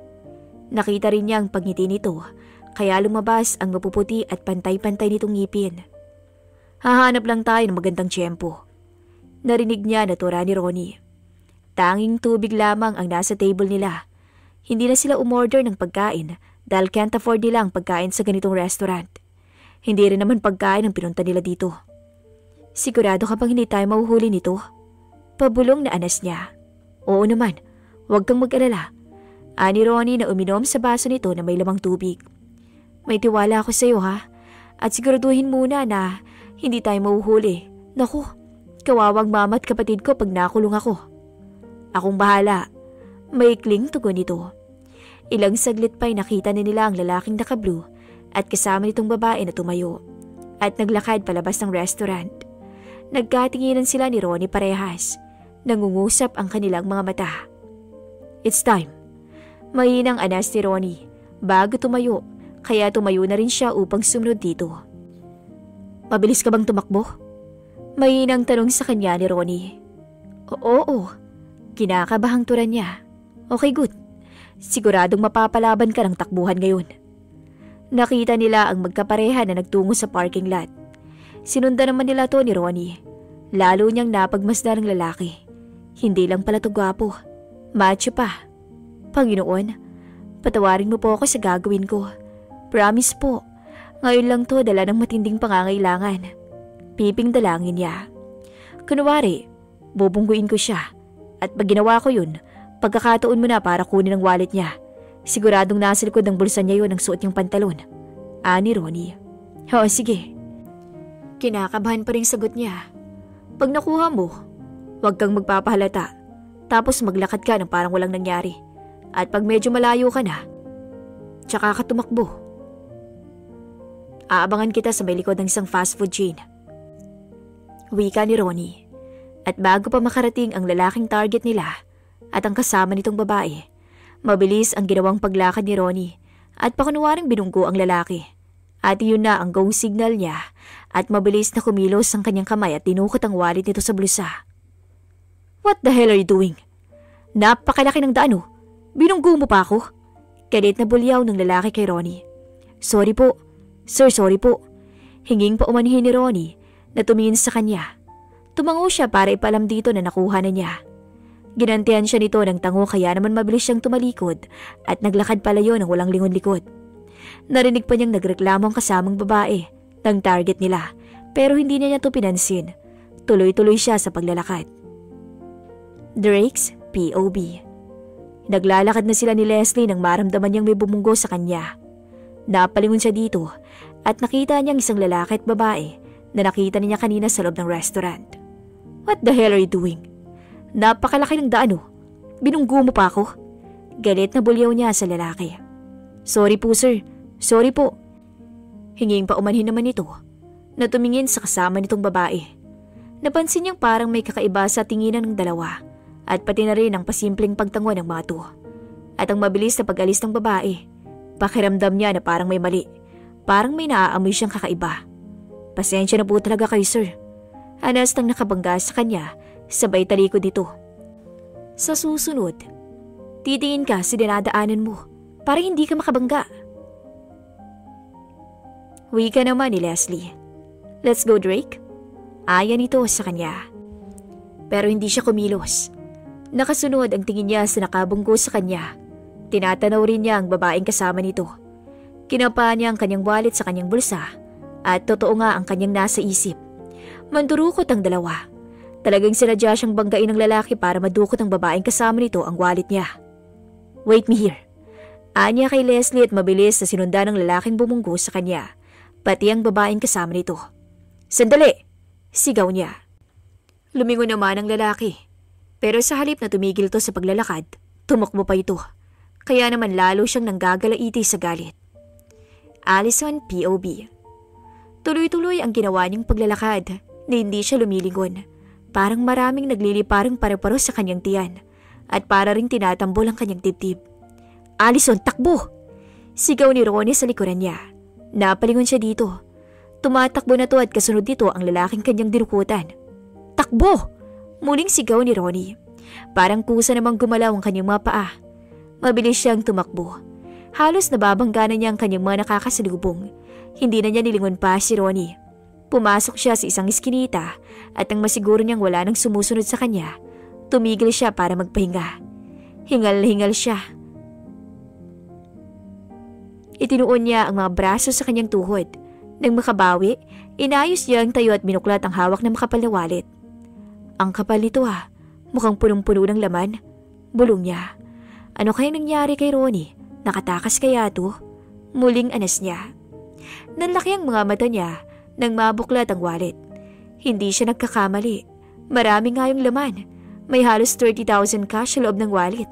Nakita rin niya ang pagngiti nito kaya lumabas ang mapuputi at pantay-pantay nitong ngipin. Hahanap lang tayo ng magandang tiyempo. Narinig niya na tura ni Ronnie. Tanging tubig lamang ang nasa table nila. Hindi na sila umorder ng pagkain dahil can't afford nila ang pagkain sa ganitong restaurant. Hindi rin naman pagkain ang pinunta nila dito. Sigurado ka bang hindi tayo mahuhuli nito? Pabulong na anas niya. Oo naman, huwag kang mag-alala. Ani Ronnie na uminom sa baso nito na may lamang tubig. May tiwala ako sa iyo ha, at siguraduhin muna na hindi tayo mahuhuli. Naku, kawawang mama at kapatid ko pag nakulong ako. Akong bahala. Maikling tugon nito. Ilang saglit pa'y nakita nila ang lalaking naka-blue at kasama nitong babae na tumayo at naglakad palabas ng restaurant. Nagkatinginan sila ni Ronnie parehas. Nangungusap ang kanilang mga mata. It's time. Mahinang anas ni Ronnie bago tumayo, kaya tumayo na rin siya upang sumunod dito. Mabilis ka bang tumakbo? Mahinang tanong sa kanya ni Ronnie. Oo. Kinakabahang turan niya. Okay, good. Siguradong mapapalaban ka ng takbuhan ngayon. Nakita nila ang magkapareha na nagtungo sa parking lot. Sinundan naman nila to ni Ronnie. Lalo niyang napagmasdan ng lalaki. Hindi lang pala to gwapo. Macho pa. Panginoon, patawarin mo po ako sa gagawin ko. Promise po, ngayon lang to dala ng matinding pangangailangan. Piping dalangin niya. Kunwari, bubungguin ko siya. At pag ginawa ko yun, pagkakataon mo na para kunin ang wallet niya. Siguradong nasa likod ng bulsa niya yun ang suot niyang pantalon. Ani Ronnie. Oo, sige. Kinakabahan pa rin sagot niya. Pag nakuha mo, Huwag kang magpapahalata. Tapos maglakad ka ng parang walang nangyari. At pag medyo malayo ka na, tsaka ka tumakbo. Aabangan kita sa may likod ng isang fast food chain. Wika ni Ronnie. At bago pa makarating ang lalaking target nila at ang kasama nitong babae, mabilis ang ginawang paglakad ni Ronnie at pakunwaring binunggo ang lalaki. At iyon na ang go signal niya at mabilis na kumilos ang kanyang kamay at tinukot ang wallet nito sa bulsa. What the hell are you doing? Napakalaki ng daan oh. Binunggo mo pa ako? Galit na bulyaw ng lalaki kay Ronnie. Sorry po. Sir, sorry po. Hinging pa umanhin ni Ronnie na tumingin sa kanya. Tumango siya para ipalam dito na nakuha na niya. Ginantihan siya nito ng tango kaya naman mabilis siyang tumalikod at naglakad palayo ng walang lingon-likod. Narinig pa niyang nagreklamo ang kasamang babae ng target nila pero hindi niya ito pinansin. Tuloy-tuloy siya sa paglalakad. Drake's POV. Naglalakad na sila ni Leslie nang maramdaman niyang may bumunggo sa kanya. Napalingon siya dito at nakita niyang isang lalaki at babae na nakita niya kanina sa loob ng restaurant. What the hell are you doing? Napakalaki ng daan oh. Binunggo mo pa ako? Galit na bulyaw niya sa lalaki. Sorry po sir. Sorry po. Hinging pa umanhin naman ito na tumingin sa kasama nitong babae. Napansin niyang parang may kakaiba sa tinginan ng dalawa at pati na rin ang pasimpleng pagtango ng mga to. At ang mabilis na pag-alis ng babae, pakiramdam niya na parang may mali. Parang may naaamoy siyang kakaiba. Pasensya na po talaga kayo sir. Anas nang nakabangga sa kanya, sabay talikod nito. Sa susunod, titingin ka sa dinadaanan mo para hindi ka makabangga. Wika naman ni Leslie. Let's go Drake. Ayan ito sa kanya. Pero hindi siya kumilos. Nakasunod ang tingin niya sa nakabunggo sa kanya. Tinatanaw rin niya ang babaeng kasama nito. Kinapaan niya ang kanyang wallet sa kanyang bulsa at totoo nga ang kanyang nasa isip. Mandurukot ang dalawa. Talagang sinadya siyang banggain ng lalaki para madukot ang babaeng kasama nito ang wallet niya. Wait me here. Anya kay Leslie at mabilis na sinundan ng lalaking bumunggo sa kanya, pati ang babaeng kasama nito. Sandali! Sigaw niya. Lumingon naman ang lalaki. Pero sa halip na tumigil to sa paglalakad, tumakbo pa ito. Kaya naman lalo siyang nanggagalaiti sa galit. Allison POV. Tuloy-tuloy ang ginawa niyang paglalakad na hindi siya lumilingon. Parang maraming nagliliparang pare-paro sa kanyang tiyan at para ring tinatambol ang kanyang dibdib. Allison, takbo! Sigaw ni Ronnie sa likuran niya. Napalingon siya dito. Tumatakbo na to at kasunod dito ang lalaking kanyang dinukutan. Takbo! Muling sigaw ni Ronnie. Parang kusa namang gumalaw ang kanyang mga paa. Mabilis siyang tumakbo. Halos nababangga na niya ang kanyang mga nakakasalubong. Hindi na niya nilingon pa si Ronnie. Pumasok siya sa isang iskinita at nang masiguro niyang wala nang sumusunod sa kanya, tumigil siya para magpahinga. Hingal na hingal siya. Itinuon niya ang mga braso sa kanyang tuhod. Nang makabawi, inayos niya ang tayo at binuklat ang hawak ng makapal na wallet. Ang kapal nito mukhang punong-puno ng laman. Bulong niya. Ano kaya nangyari kay Ronnie? Nakatakas kaya to? Muling anas niya. Nanlaki ang mga mata niya nang mabuklat ang wallet. Hindi siya nagkakamali. Marami nga yung laman. May halos 30,000 cash sa loob ng wallet.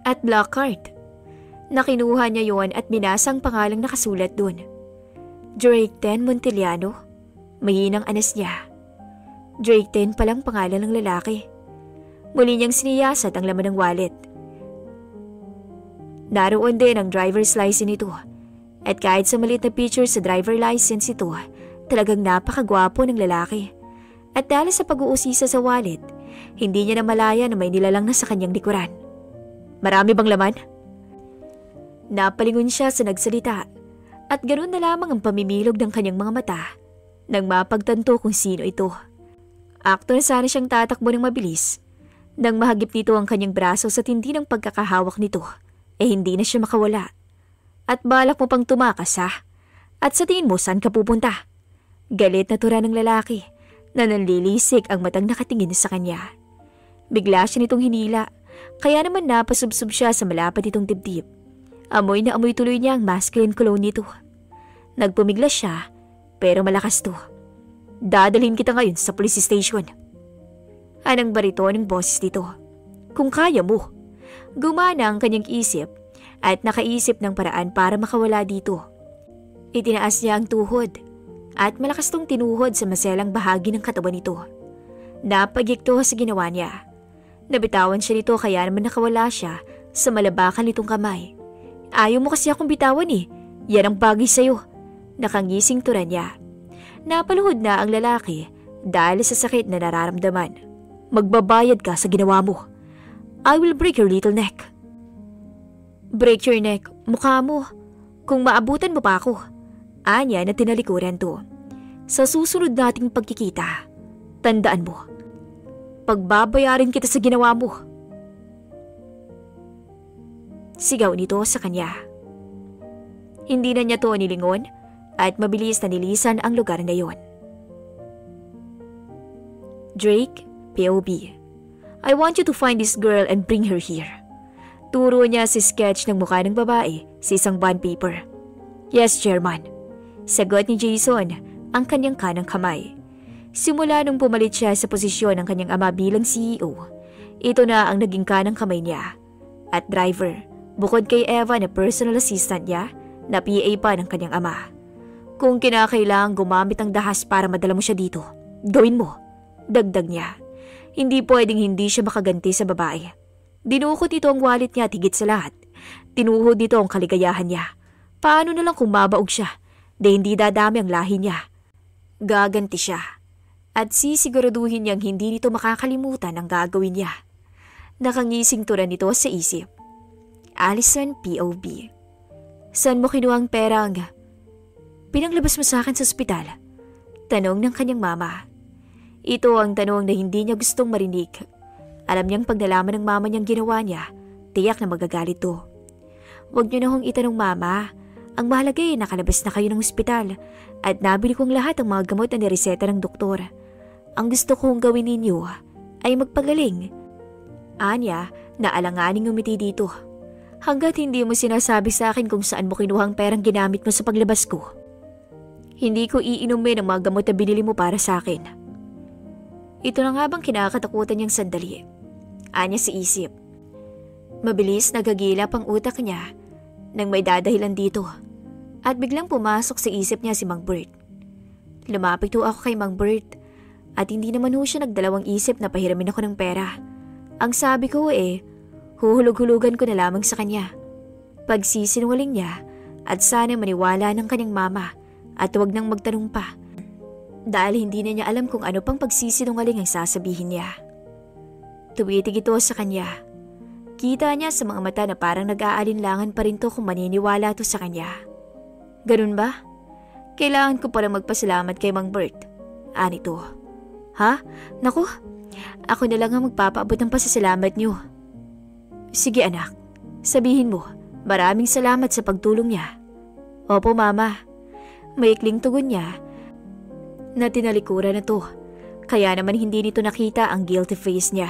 At black card. Nakinuha niya yon at binasa ang pangalang nakasulat dun. Drake 10 Monteliano. Mahinang anas niya. Drake 10 palang pangalan ng lalaki. Muli niyang siniyasat ang laman ng wallet. Naroon din ang driver's license nito. At kahit sa maliit na picture sa driver license ito, talagang napakagwapo ng lalaki. At dahil sa pag-uusisa sa wallet, hindi niya na malaya na may nilalang na sa kanyang likuran. Marami bang laman? Napalingon siya sa nagsalita at ganoon na lamang ang pamimilog ng kanyang mga mata nang mapagtanto kung sino ito. Akto na sana siyang tatakbo ng mabilis nang mahagip nito ang kanyang braso sa tindi ng pagkakahawak nito. Hindi na siya makawala. At balak mo pang tumakas At sa tingin mo saan ka pupunta? Galit na tura ng lalaki na nanlilisik ang matang nakatingin sa kanya. Bigla siya nitong hinila kaya naman napasubsob siya sa malapad itong dibdib. Amoy na amoy tuloy niya ang masculine cologne nito. Nagpumiglas siya pero malakas to. Dadalhin kita ngayon sa police station. Anong baritonong boses nito? Kung kaya mo. Gumana ang kanyang isip at nakaisip ng paraan para makawala dito. Itinaas niya ang tuhod at malakas tong tinuhod sa maselang bahagi ng katawan nito. Napagikto sa ginawa niya. Nabitawan siya nito kaya naman nakawala siya sa malabakan nitong kamay. Ayaw mo kasi akong bitawan eh. Yan ang bagay sa'yo. Nakangising tura niya. Napaluhod na ang lalaki dahil sa sakit na nararamdaman. Magbabayad ka sa ginawa mo. I will break your little neck. Break your neck, mukha mo. Kung maabutan mo pa ako. Anya na tinalikuran to. Sa susunod nating pagkikita, tandaan mo, pagbabayarin kita sa ginawa mo. Sigaw nito sa kanya. Hindi na niya to nilingon at mabilis na nilisan ang lugar na yon. Drake, POB. I want you to find this girl and bring her here. Turo niya si sketch ng mukha ng babae sa isang bond paper. Yes, Chairman. Sagot ni Jason ang kanyang kanang kamay. Simula nung pumalit siya sa posisyon ng kanyang ama bilang CEO, ito na ang naging kanang kamay niya. At driver, bukod kay Eva na personal assistant niya, na PA pa ng kanyang ama. Kung kinakailangang gumamit ng dahas para madala mo siya dito, gawin mo. Dagdag niya. Hindi pwedeng hindi siya makaganti sa babae. Dinukot nito ang wallet niya at higit sa lahat. Tinuhod nito ang kaligayahan niya. Paano na lang kung mabaog siya? De hindi dadami ang lahi niya. Gaganti siya. At sisiguraduhin niyang hindi nito makakalimutan ang gagawin niya. Nakangising tura nito sa isip. Allison, POV. Saan mo kinuha ang perang? Pinanglabas mo sa akin sa ospital? Tanong ng kanyang mama. Ito ang tanong na hindi niya gustong marinig. Alam niyang pag nalaman ng mama niyang ginawa niya, tiyak na magagalit to. Huwag niyo na hong itanong mama. Ang mahalaga ay nakalabas na kayo ng ospital at nabili kong lahat ang mga gamot na nireseta ng doktor. Ang gusto kong gawin ninyo ay magpagaling. Anya, naalanganing umiti dito. Hanggat hindi mo sinasabi sa akin kung saan mo kinuha ang perang ginamit mo sa paglabas ko, hindi ko iinumin ang mga gamot na binili mo para sa akin. Ito na nga bang kinakatakutan niyang sandali? Anya sa isip. Mabilis nagagilap ang utak niya nang may dadahilan dito at biglang pumasok sa isip niya si Mang Bert. Lumapit ho ako kay Mang Bert at hindi naman ho siya nagdalawang isip na pahiramin ako ng pera. Ang sabi ko huhulog-hulugan ko na lamang sa kanya. Pagsisinungaling niya at sana maniwala ng kanyang mama at huwag nang magtanong pa dahil hindi na niya alam kung ano pang pagsisinungaling ang sasabihin niya. Tuwitig ito sa kanya. Kita niya sa mga mata na parang nag-aalinlangan pa rin to kung maniniwala to sa kanya. Ganun ba? Kailangan ko palang magpasalamat kay Mang Bert. Anito. Ha? Naku, ako na lang ang magpapaabot ng pasasalamat niyo. Sige anak, sabihin mo, maraming salamat sa pagtulong niya. Opo mama. Maikling tugon niya na tinalikuran na to. Kaya naman hindi nito nakita ang guilty face niya.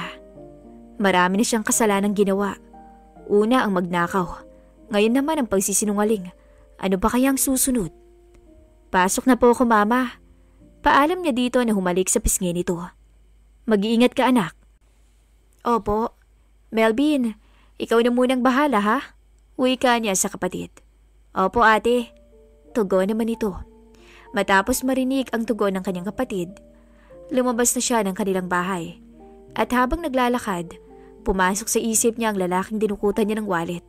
Marami na siyang kasalanang ginawa. Una ang magnakaw. Ngayon naman ang pagsisinungaling. Ano ba kaya ang susunod? Pasok na po ako mama. Paalam niya dito na humalik sa pisngi nito. Mag-iingat ka anak. Opo. Melvin, ikaw na munang bahala ha? Wika niya sa kapatid. Opo ate. Tugon naman ito. Matapos marinig ang tugon ng kanyang kapatid, lumabas na siya ng kanilang bahay. At habang naglalakad, pumasok sa isip niya ang lalaking dinukutan niya ng wallet.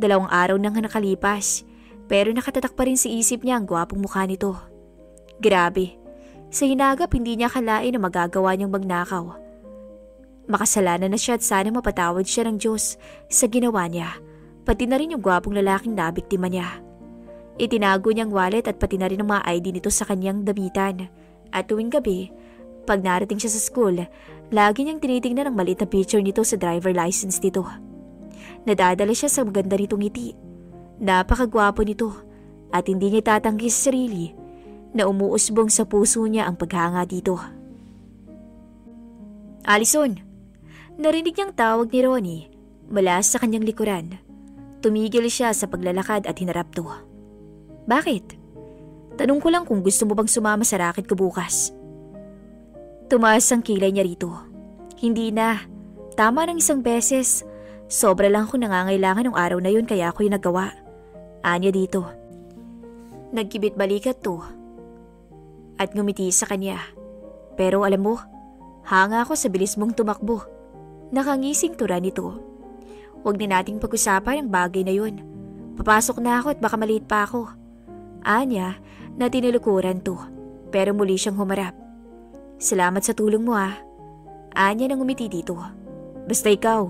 2 araw nang nakalipas, pero nakatatak pa rin sa isip niya ang gwapong mukha nito. Grabe, sa hinagap hindi niya akalain na magagawa niyang magnakaw. Makasalanan na siya at sana mapatawad siya ng Diyos sa ginawa niya, pati na rin yung gwapong lalaking nabiktima niya. Itinago niyang wallet at pati na rin ang mga ID nito sa kanyang damitan. At tuwing gabi, pag narating siya sa school, lagi niyang tinitingnan ang maliit na picture nito sa driver license nito. Nadadala siya sa maganda nitong ngiti. Napakagwapo nito at hindi niya tatanggi sa sarili na umuusbong sa puso niya ang paghanga dito. Allison! Narinig niyang tawag ni Ronnie mula sa kanyang likuran. Tumigil siya sa paglalakad at hinarap to. Bakit? Tanong ko lang kung gusto mo bang sumama sa racket ko bukas. Tumaas ang kilay niya rito. Hindi na. Tama ng isang beses. Sobra lang akong nangangailangan ng araw na yun kaya ako yung nagawa. Anya dito. Nagkibit balikat to. At ngumiti sa kanya. Pero alam mo, hanga ako sa bilis mong tumakbo. Nakangising tura nito. Huwag na nating pag-usapan ang bagay na yun. Papasok na ako at baka maliit pa ako. Anya na tinulukuran to. Pero muli siyang humarap. Salamat sa tulong mo Anya nang umiti dito. Basta ikaw.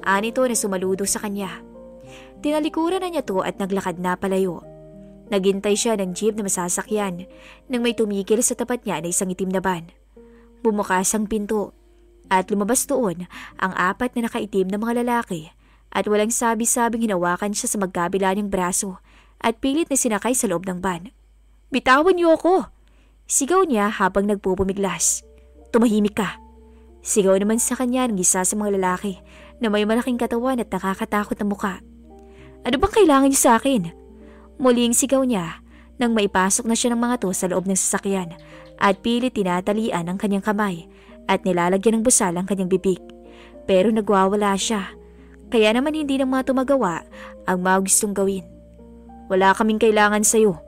Anito na sumaludo sa kanya. Tinalikuran na niya to at naglakad na palayo. Naghintay siya ng jeep na masasakyan nang may tumigil sa tapat niya na isang itim na van. Bumukas ang pinto at lumabas doon ang 4 na nakaitim na mga lalaki at walang sabi-sabing hinawakan siya sa magkabila niyang braso at pilit na sinakay sa loob ng van. Bitawan niyo ako! Sigaw niya habang nagpupumiglas. Tumahimik ka! Sigaw naman sa kanya ng isa sa mga lalaki na may malaking katawan at nakakatakot na muka. Ano bang kailangan niyo sa akin? Muling sigaw niya nang maipasok na siya ng mga to sa loob ng sasakyan at pilit tinatalian ang kanyang kamay at nilalagyan ng busal ang kanyang bibig. Pero nagwawala siya. Kaya naman hindi ng mga tumagawa ang mga gustong gawin. Wala kaming kailangan sa'yo.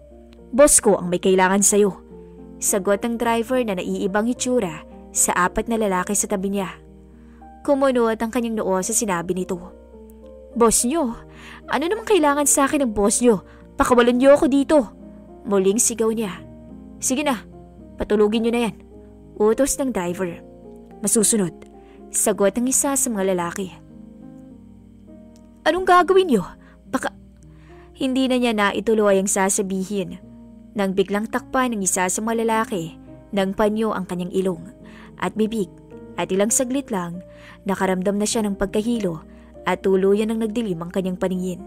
Boss ko ang may kailangan sa'yo. Sagot ng driver na naiibang itsura sa 4 na lalaki sa tabi niya. Kumunot ang kanyang noo sa sinabi nito. Boss niyo? Ano namang kailangan sa akin ng boss niyo? Pakawalan niyo ako dito. Muling sigaw niya. Sige na, patulugin niyo na yan. Utos ng driver. Masusunod. Sagot ng isa sa mga lalaki. Anong gagawin niyo? Hindi na niya naituloy ang sasabihin nang biglang takpan ng isa sa mga lalaki ng panyo ang kanyang ilong at bibig at ilang saglit lang nakaramdam na siya ng pagkahilo at tuluyan ng nagdilim ang kanyang paningin.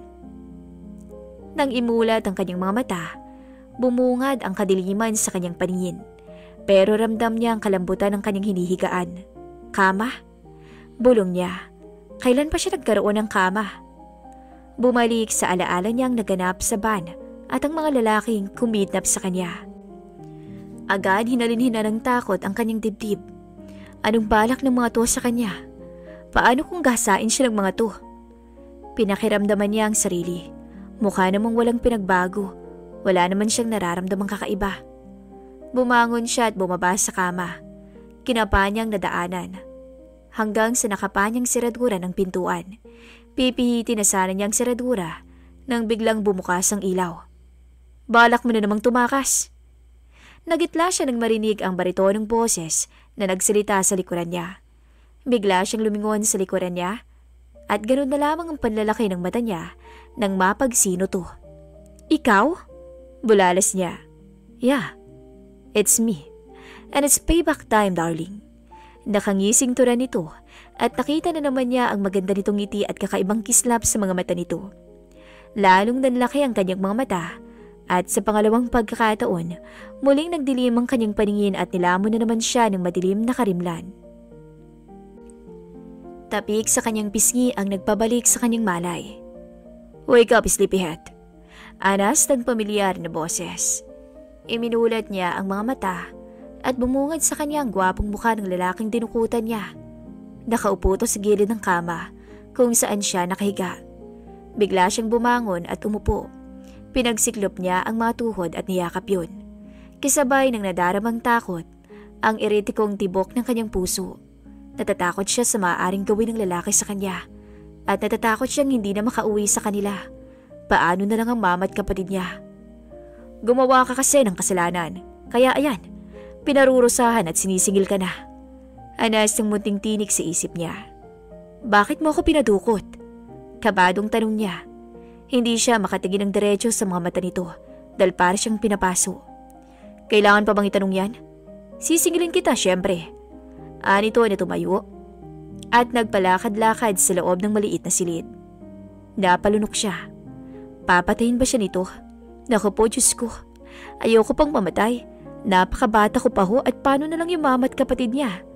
Nang imulat ang kanyang mga mata, bumungad ang kadiliman sa kanyang paningin pero ramdam niya ang kalambutan ng kanyang hinihigaan. Kama? Bulong niya. Kailan pa siya nagkaroon ng kama? Bumalik sa alaala niyang naganap sa van at ang mga lalaking kumidnap sa kanya. Agad hinalinhina ng takot ang kanyang dibdib. Anong balak ng mga to sa kanya? Paano kung gasain siya ng mga to? Pinakiramdaman niya ang sarili. Mukha namang walang pinagbago. Wala naman siyang nararamdamang kakaiba. Bumangon siya at bumaba sa kama. Kinapa niyang nadaanan. Hanggang sa nakapa niyang siradura ng pintuan. Pipihitin na sana niyang siradura nang biglang bumukas ang ilaw. Balak mo na namang tumakas. Nagitla siya nang marinig ang baritonong boses na nagsalita sa likuran niya. Bigla siyang lumingon sa likuran niya at ganoon na lamang ang panlalaki ng mata niya nang mapagsino to. Ikaw? Bulalas niya. Yeah, it's me. And it's payback time, darling. Nakangising tura nito at nakita na naman niya ang maganda nitong ngiti at kakaibang kislap sa mga mata nito. Lalong nanlaki ang kanyang mga mata at sa pangalawang pagkakataon, muling nagdilim ang kanyang paningin at nilamon na naman siya ng madilim na karimlan. Tapik sa kanyang pisngi ang nagpabalik sa kanyang malay. Wake up, sleepyhead. Anas ng pamilyar na boses. Iminulat niya ang mga mata at bumungad sa kanya ang gwapong mukha ng lalaking dinukutan niya. Nakaupo to sa gilid ng kama kung saan siya nakahiga. Bigla siyang bumangon at umupo. Pinagsiklop niya ang mga tuhod at niyakap yun. Kasabay ng nadaramang takot, ang iritikong tibok ng kanyang puso. Natatakot siya sa maaaring gawin ng lalaki sa kanya at natatakot siyang hindi na makauwi sa kanila. Paano na lang ang mama at kapatid niya? Gumawa ka kasi ng kasalanan, kaya ayan, pinarurusahan at sinisingil ka na. Anas ng munting tinik sa isip niya. Bakit mo ako pinadukot? Kabadong tanong niya. Hindi siya makatingin ng diretso sa mga mata nito dahil para siyang pinapaso. Kailangan pa bang itanong yan? Sisingilin kita syempre. Anito na tumayo at nagpalakad-lakad sa loob ng maliit na silid. Napalunok siya. Papatayin ba siya nito? Naku po, Diyos ko. Ayoko pang mamatay. Napakabata ko pa ho at paano na lang yung mama at kapatid niya?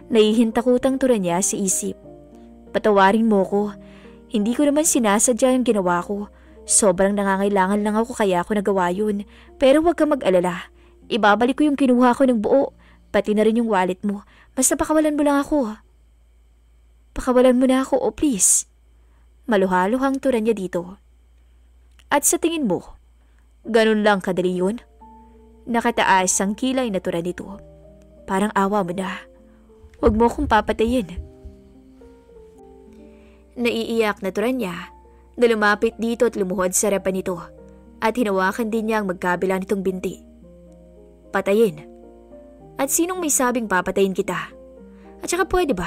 Naihintakutang tura niya sa isip. Patawarin mo ko. Hindi ko naman sinasadya yung ginawa ko. Sobrang nangangailangan lang ako kaya ako nagawa yun. Pero huwag kang mag-alala. Ibabalik ko yung kinuha ko ng buo. Pati na rin yung wallet mo. Basta pakawalan mo lang ako. Pakawalan mo na ako, oh please. Maluhaluhang turan niya dito. At sa tingin mo, ganun lang kadali yun? Nakataas ang kilay na turan nito. Parang awa mo na. Huwag mo akong papatayin. Naiiyak na turan niya na lumapit dito at lumuhod sa harapan nito at hinawakan din niya ang magkabila nitong binti. Patayin? At sinong may sabing papatayin kita? At saka pwede ba?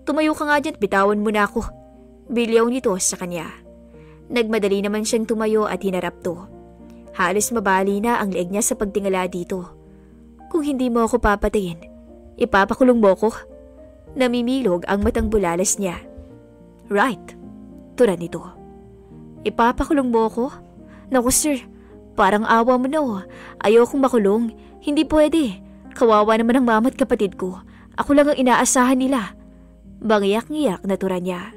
Tumayo ka nga dyan at bitawan mo na ako. Bilyaw nito sa kanya. Nagmadali naman siyang tumayo at hinarap to. Halos mabali na ang leeg niya sa pagtingala dito. Kung hindi mo ako papatayin, ipapakulong mo ko. Namimilog ang matang bulalas niya. Right, turan nito. Ipapakulong mo ko? Naku sir, parang awa mo na oh. Ayokong makulong. Hindi pwede. Kawawa naman ang mama at kapatid ko. Ako lang ang inaasahan nila. Bangiyak-ngiyak na turan niya.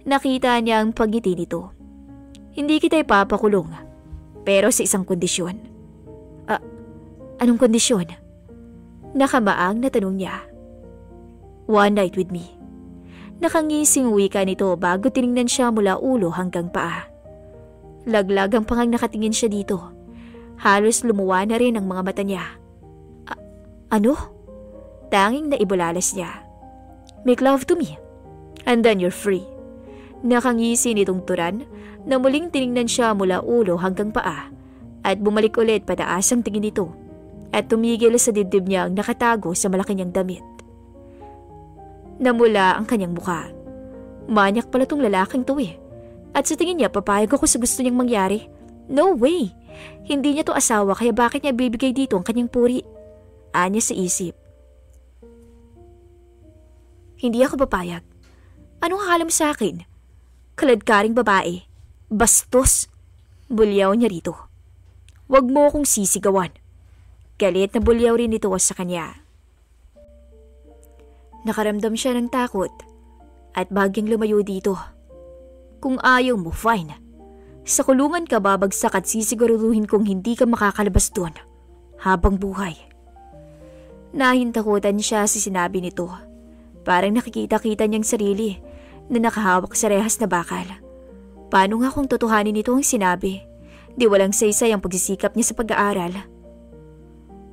Nakita niya ang pagngiti nito. Hindi kita ipapakulong. Pero sa isang kondisyon. Anong kondisyon? Nakamaang na tanong niya. One night with me. Nakangising wika nito bago tiningnan siya mula ulo hanggang paa. Laglag ang pangang nakatingin siya dito. Halos lumuwa na rin ang mga mata niya. Ano? Tanging naibulalas niya. Make love to me. And then you're free. Nakangisi nitong turan na muling tiningnan siya mula ulo hanggang paa at bumalik ulit pataas ang tingin nito at tumigil sa dibdib niya ang nakatago sa malaki niyang damit. Namula ang kanyang mukha. Manyak pala tong lalaking to eh. At sa tingin niya papayag ako sa gusto niyang mangyari. No way! Hindi niya to asawa kaya bakit niya bibigay dito ang kanyang puri? Anya sa isip. Hindi ako papayag. Anong akala mo sa akin? Kaladkaring babae. Bastos. Bulyaw niya rito. Huwag mo akong sisigawan. Galit na bulyaw rin ito sa kanya. Nakaramdam siya ng takot at bagyang lumayo dito. Kung ayaw mo, fine. Sa kulungan ka babagsak at sisiguraduhin kong hindi ka makakalabas doon habang buhay. Nahintakutan siya sa sinabi nito. Parang nakikita-kita niyang sarili na nakahawak sa rehas na bakal. Paano nga kung totohanin nito ang sinabi? Di walang saysay ang pagsisikap niya sa pag-aaral.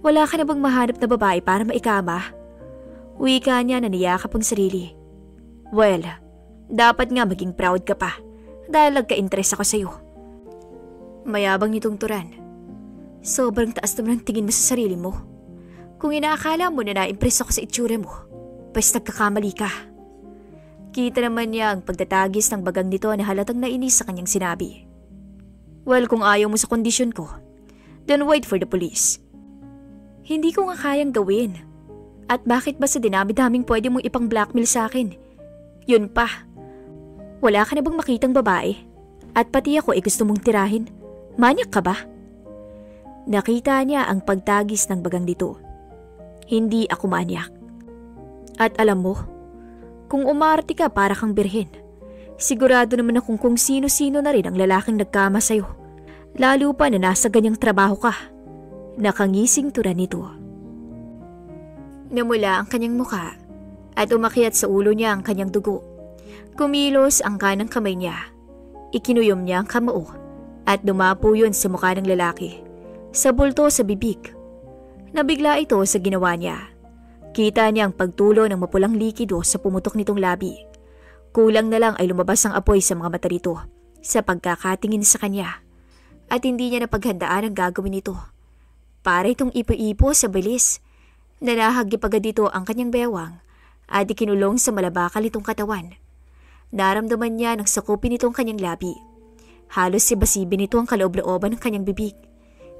Wala ka na bang mahanap na babae para maikama? Wika niya na niyakap ang sarili. Well, dapat nga maging proud ka pa dahil nagka-interest ako sa'yo. Mayabang nitong turan. Sobrang taas naman ang tingin mo sa sarili mo. Kung inaakala mo na na-impress ako sa itsura mo, bas nagkakamali ka. Kita naman niya ang pagtatagis ng bagang nito na halatang nainis sa kanyang sinabi. Well, kung ayaw mo sa kondisyon ko, then wait for the police. Hindi ko nga kayang gawin. At bakit ba sa dinami-daming pwede mong ipang-blackmail sa akin? Yun pa. Wala ka na bang makitang babae? At pati ako gusto mong tirahin? Manyak ka ba? Nakita niya ang pagtagis ng bagang dito. Hindi ako manyak. At alam mo, kung umarte ka para kang birhen, sigurado naman akong kung sino-sino na rin ang lalaking nagkama sa'yo. Lalo pa na nasa ganyang trabaho ka. Nakangising turan nito. Namula ang kanyang mukha at umakyat sa ulo niya ang kanyang dugo. Kumilos ang kanang kamay niya. Ikinuyom niya ang kamao at dumapo yun sa mukha ng lalaki. Sa bulto sa bibig. Nabigla ito sa ginawa niya. Kita niya ang pagtulo ng mapulang likido sa pumutok nitong labi. Kulang na lang ay lumabas ang apoy sa mga mata nito sa pagkakatingin sa kanya. At hindi niya napaghandaan ang gagawin nito. Para itong ipo-ipo sa bilis. Nanahagip agad dito ang kanyang bewang at ikinulong sa malabakal itong katawan. Naramdaman niya ng sakupin itong kanyang labi. Halos sibasibin ito ang kaloob-looban ng kanyang bibig.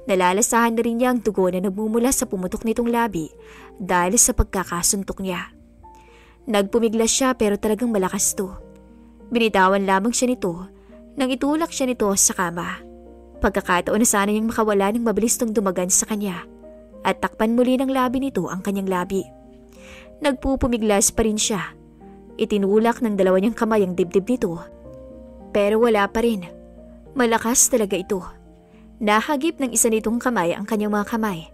Nalalasahan na rin niya ang dugo na nagmumula sa pumutok nitong labi dahil sa pagkakasuntok niya. Nagpumiglas siya pero talagang malakas to. Binitawan lamang siya nito nang itulak siya nito sa kama. Pagkakataon na sana niyang makawala ng mabilis tong dumagan sa kanya at takpan muli ng labi nito ang kanyang labi. Nagpupumiglas pa rin siya. Itinulak ng dalawa niyang kamay ang dibdib nito. Pero wala pa rin. Malakas talaga ito. Nahagip ng isa nitong kamay ang kanyang mga kamay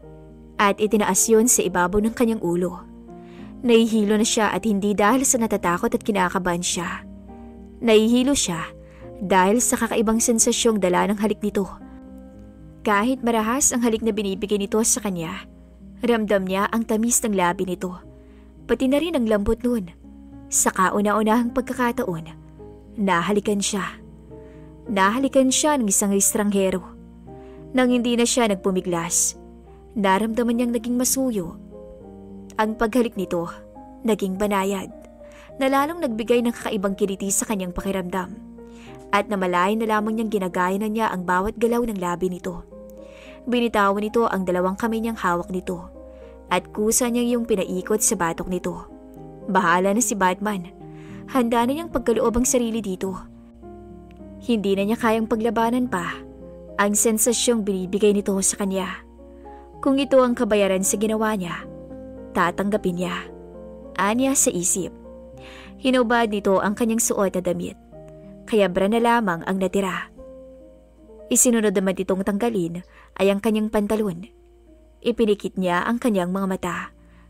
at itinaas yun sa ibabaw ng kanyang ulo. Nahihilo na siya at hindi dahil sa natatakot at kinakabahan siya. Nahihilo siya dahil sa kakaibang sensasyong dala ng halik nito. Kahit marahas ang halik na binibigay nito sa kanya, ramdam niya ang tamis ng labi nito, pati na rin ang lambot nun. Sa kauna-unahang pagkakataon, nahalikan siya. Nahalikan siya ng isang estranghero. Nang hindi na siya nagpumiglas, naramdaman niyang naging masuyo. Ang paghalik nito, naging banayad, na lalong nagbigay ng kakaibang kiliti sa kanyang pakiramdam. At namalayan na lamang niyang ginagaya na niya ang bawat galaw ng labi nito. Binitawan nito ang dalawang kamay niyang hawak nito at kusa niyang yung pinaikot sa batok nito. Bahala na si Batman. Handa na niyang pagkaloob ang sarili dito. Hindi na niya kayang paglabanan pa ang sensasyong binibigay nito sa kanya. Kung ito ang kabayaran sa ginawa niya, tatanggapin niya. Anya sa isip. Hinubad nito ang kanyang suot na damit. Kaya bra na lamang ang natira. Isinunod naman itong tanggalin ay ang kanyang pantalon. Ipinikit niya ang kanyang mga mata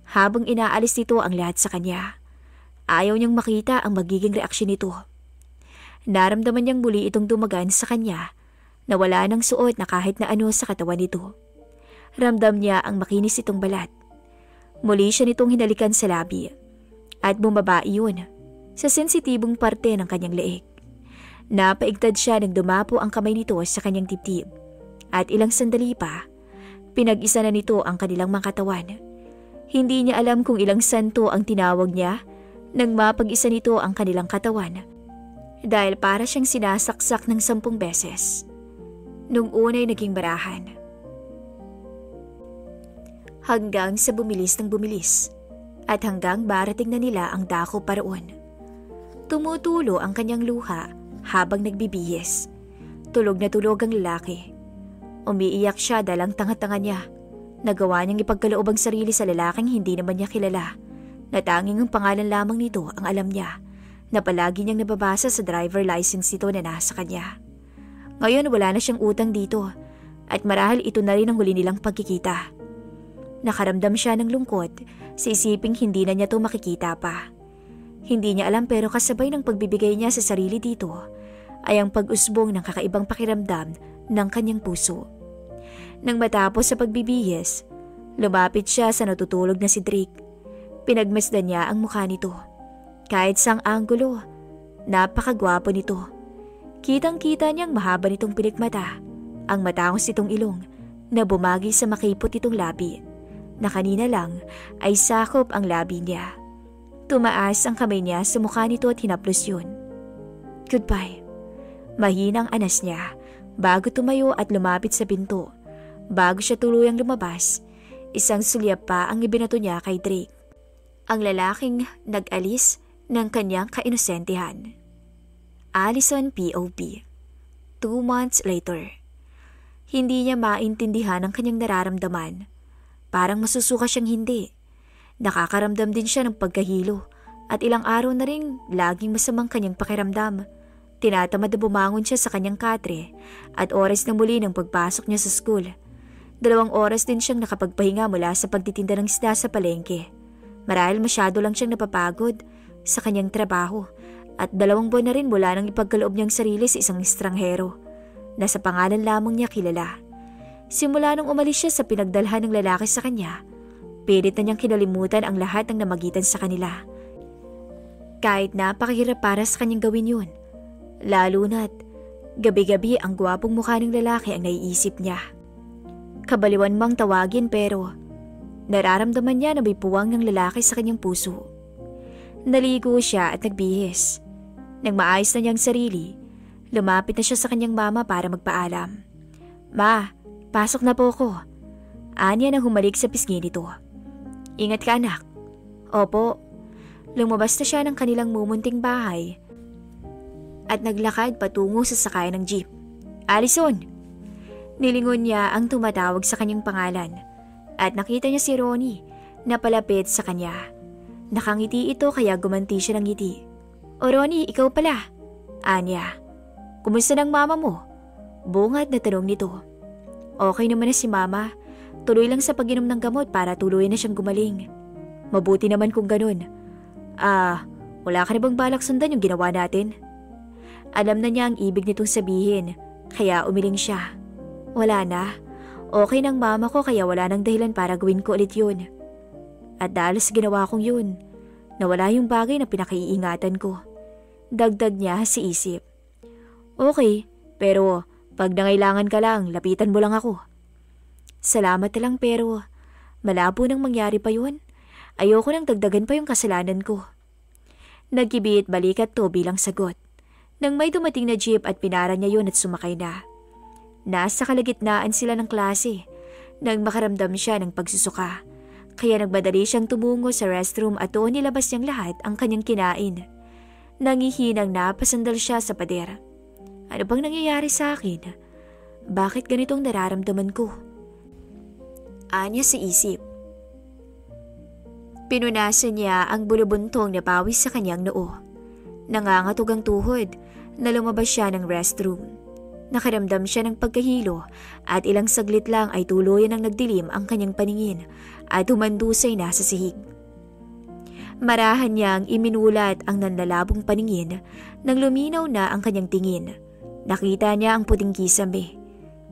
habang inaalis nito ang lahat sa kanya. Ayaw niyang makita ang magiging reaksyon nito. Naramdaman niyang muli itong dumagan sa kanya na wala nang suot na kahit na ano sa katawan nito. Ramdam niya ang makinis itong balat. Muli siya nitong hinalikan sa labi at bumaba iyon sa sensitibong parte ng kanyang leeg. Napaigtad siya nang dumapo ang kamay nito sa kanyang dibdib at ilang sandali pa, pinag-isa na nito ang kanilang mga katawan. Hindi niya alam kung ilang santo ang tinawag niya nang mapag-isa nito ang kanilang katawan dahil para siyang sinasaksak ng 10 beses. Nung una'y naging barahan. Hanggang sa bumilis ng bumilis at hanggang barating na nila ang dako paroon. Tumutulo ang kanyang luha habang nagbibihis. Tulog na tulog ang lalaki. Umiiyak siya dahil ang tanga-tanga niya. Nagawa niyang ipagkaloob ang sarili sa lalaking hindi naman niya kilala, na tanging ang pangalan lamang nito ang alam niya, na palagi niyang nababasa sa driver license nito na nasa kanya. Ngayon wala na siyang utang dito at marahil ito na rin ang huli nilang pagkikita. Nakaramdam siya ng lungkot sa isiping hindi na niya to makikita pa. Hindi niya alam pero kasabay ng pagbibigay niya sa sarili dito ay ang pag-usbong ng kakaibang pakiramdam ng kanyang puso. Nang matapos sa pagbibihis, lumapit siya sa natutulog na si Drake. Pinagmasdan niya ang mukha nito. Kahit sang anggulo, napakagwapo nito. Kitang-kita niyang mahaba nitong pilikmata, ang matangos nitong ilong na bumagi sa makipot nitong labi, na kanina lang ay sakop ang labi niya. Tumaas ang kamay niya sa mukha nito at hinaplos yun. Goodbye. Mahinang anas niya bago tumayo at lumapit sa pinto. Bago siya tuluyang lumabas, isang sulyap pa ang ibinato niya kay Drake. Ang lalaking nag-alis ng kanyang kainosentehan. Allison POV. 2 months later. Hindi niya maintindihan ang kanyang nararamdaman. Parang masusuka siyang hindi. Nakakaramdam din siya ng pagkahilo at ilang araw na rin laging masamang kanyang pakiramdam. Tinatamad na bumangon siya sa kanyang katre at oras na muli ng pagpasok niya sa school. 2 oras din siyang nakapagpahinga mula sa pagtitinda ng isda sa palengke. Marahil masyado lang siyang napapagod sa kanyang trabaho at 2 buwan na rin mula nang ipagkaloob niyang sarili sa isang estranghero na sa pangalan lamang niya kilala. Simula nung umalis siya sa pinagdalhan ng lalaki sa kanya, pilit na niyang kinalimutan ang lahat ng namagitan sa kanila. Kahit napakahirap para sa kanyang gawin yun, lalo na't gabi-gabi ang gwapong mukha ng lalaki ang naiisip niya. Kabaliwan mang tawagin pero nararamdaman niya na may puwang ng lalaki sa kanyang puso. Naligo siya at nagbihis. Nang maayos na niyang sarili, lumapit na siya sa kanyang mama para magpaalam. Ma, pasok na po ko. Anya nang humalik sa pisngi nito. Ingat ka anak. Opo. Lumabas na siya ng kanilang mumunting bahay at naglakad patungo sa sakayan ng jeep. Allison! Nilingon niya ang tumatawag sa kanyang pangalan at nakita niya si Ronnie na palapit sa kanya. Nakangiti ito kaya gumanti siya ng ngiti. O Ronnie, ikaw pala. Anya, kumusta ng mama mo? Bungad na tanong nito. Okay naman na si mama. Tuloy lang sa pag-inom ng gamot para tuluyan na siyang gumaling. Mabuti naman kung ganun. Wala ka na bang balak sundan yung ginawa natin? Alam na niya ang ibig nitong sabihin, kaya umiling siya. Wala na. Okay ng mama ko kaya wala nang dahilan para gawin ko ulit yun. At dahil sa ginawa kong yun, nawala yung bagay na pinakaiingatan ko. Dagdag niya sa isip. Okay, pero pag nangailangan ka lang, lapitan mo lang ako. Salamat na lang pero malabo nang mangyari pa yun. Ayoko nang dagdagan pa yung kasalanan ko. Nagkibit balikat to bilang sagot. Nang may dumating na jeep at pinara niya yun at sumakay na. Nasa kalagitnaan sila ng klase nang makaramdam siya ng pagsusuka. Kaya nagmadali siyang tumungo sa restroom at doon nilabas niyang lahat ang kanyang kinain. Nangihinang napasandal siya sa pader. Ano bang nangyayari sa akin? Bakit ganitong nararamdaman ko? Anya sa isip. Pinunasan niya ang bulubuntong na pawis sa kanyang noo. Nangangatog ang tuhod na lumabas siya ng restroom. Nakaramdam siya ng pagkahilo at ilang saglit lang ay tuluyan ang nagdilim ang kanyang paningin at humandusay na sa sihig. Marahan niyang iminulat ang nanlalabong paningin nang luminaw na ang kanyang tingin. Nakita niya ang puting kisame.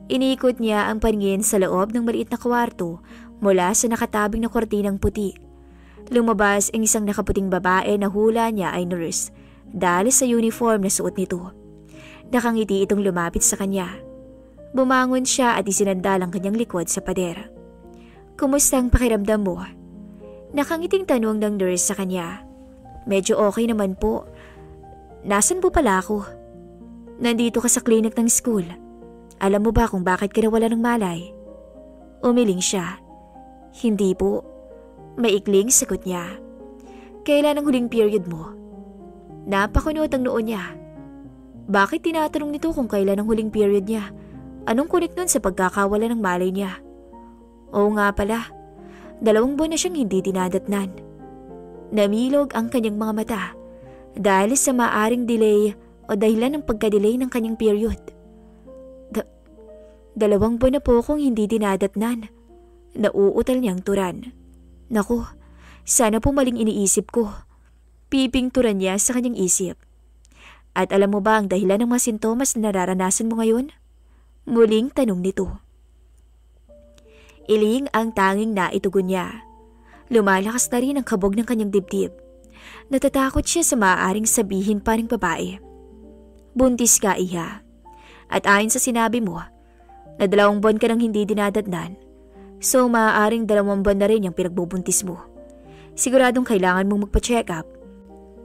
Inikot niya ang paningin sa loob ng maliit na kwarto mula sa nakatabing na kortinang puti. Lumabas ang isang nakaputing babae na hula niya ay nurse dahil sa uniform na suot nito. Nakangiti itong lumapit sa kanya. Bumangon siya at isinandal ang kanyang likod sa pader. Kumusta ang pakiramdam mo? Nakangiting tanong ng nurse sa kanya. Medyo okay naman po. Nasaan po pala ako? Nandito ka sa clinic ng school. Alam mo ba kung bakit ka nawala ng malay? Umiling siya. Hindi po. Maikling sagot niya. Kailan ang huling period mo? Napakunot ang noo niya. Bakit tinatanong nito kung kailan ang huling period niya? Anong kunik nun sa pagkakawala ng malay niya? Oo nga pala, 2 buwan na siyang hindi dinadatnan. Namilog ang kanyang mga mata dahil sa maaring delay o dahilan ng pagka-delay ng kanyang period. 2 buwan na po akong hindi dinadatnan. Nauutal niyang turan. Naku, sana po maling iniisip ko. Pipingturan niya sa kanyang isip. At alam mo ba ang dahilan ng mga sintomas na nararanasan mo ngayon? Muling tanong nito. Iling ang tanging naitugon niya. Lumalakas na rin ang kabog ng kanyang dibdib. Natatakot siya sa maaaring sabihin pa ng babae. Buntis ka, iha. At ayon sa sinabi mo, na 2 buwan ka nang hindi dinadatnan, so maaaring 2 buwan na rin yung pinagbubuntis mo. Siguradong kailangan mong magpa-check up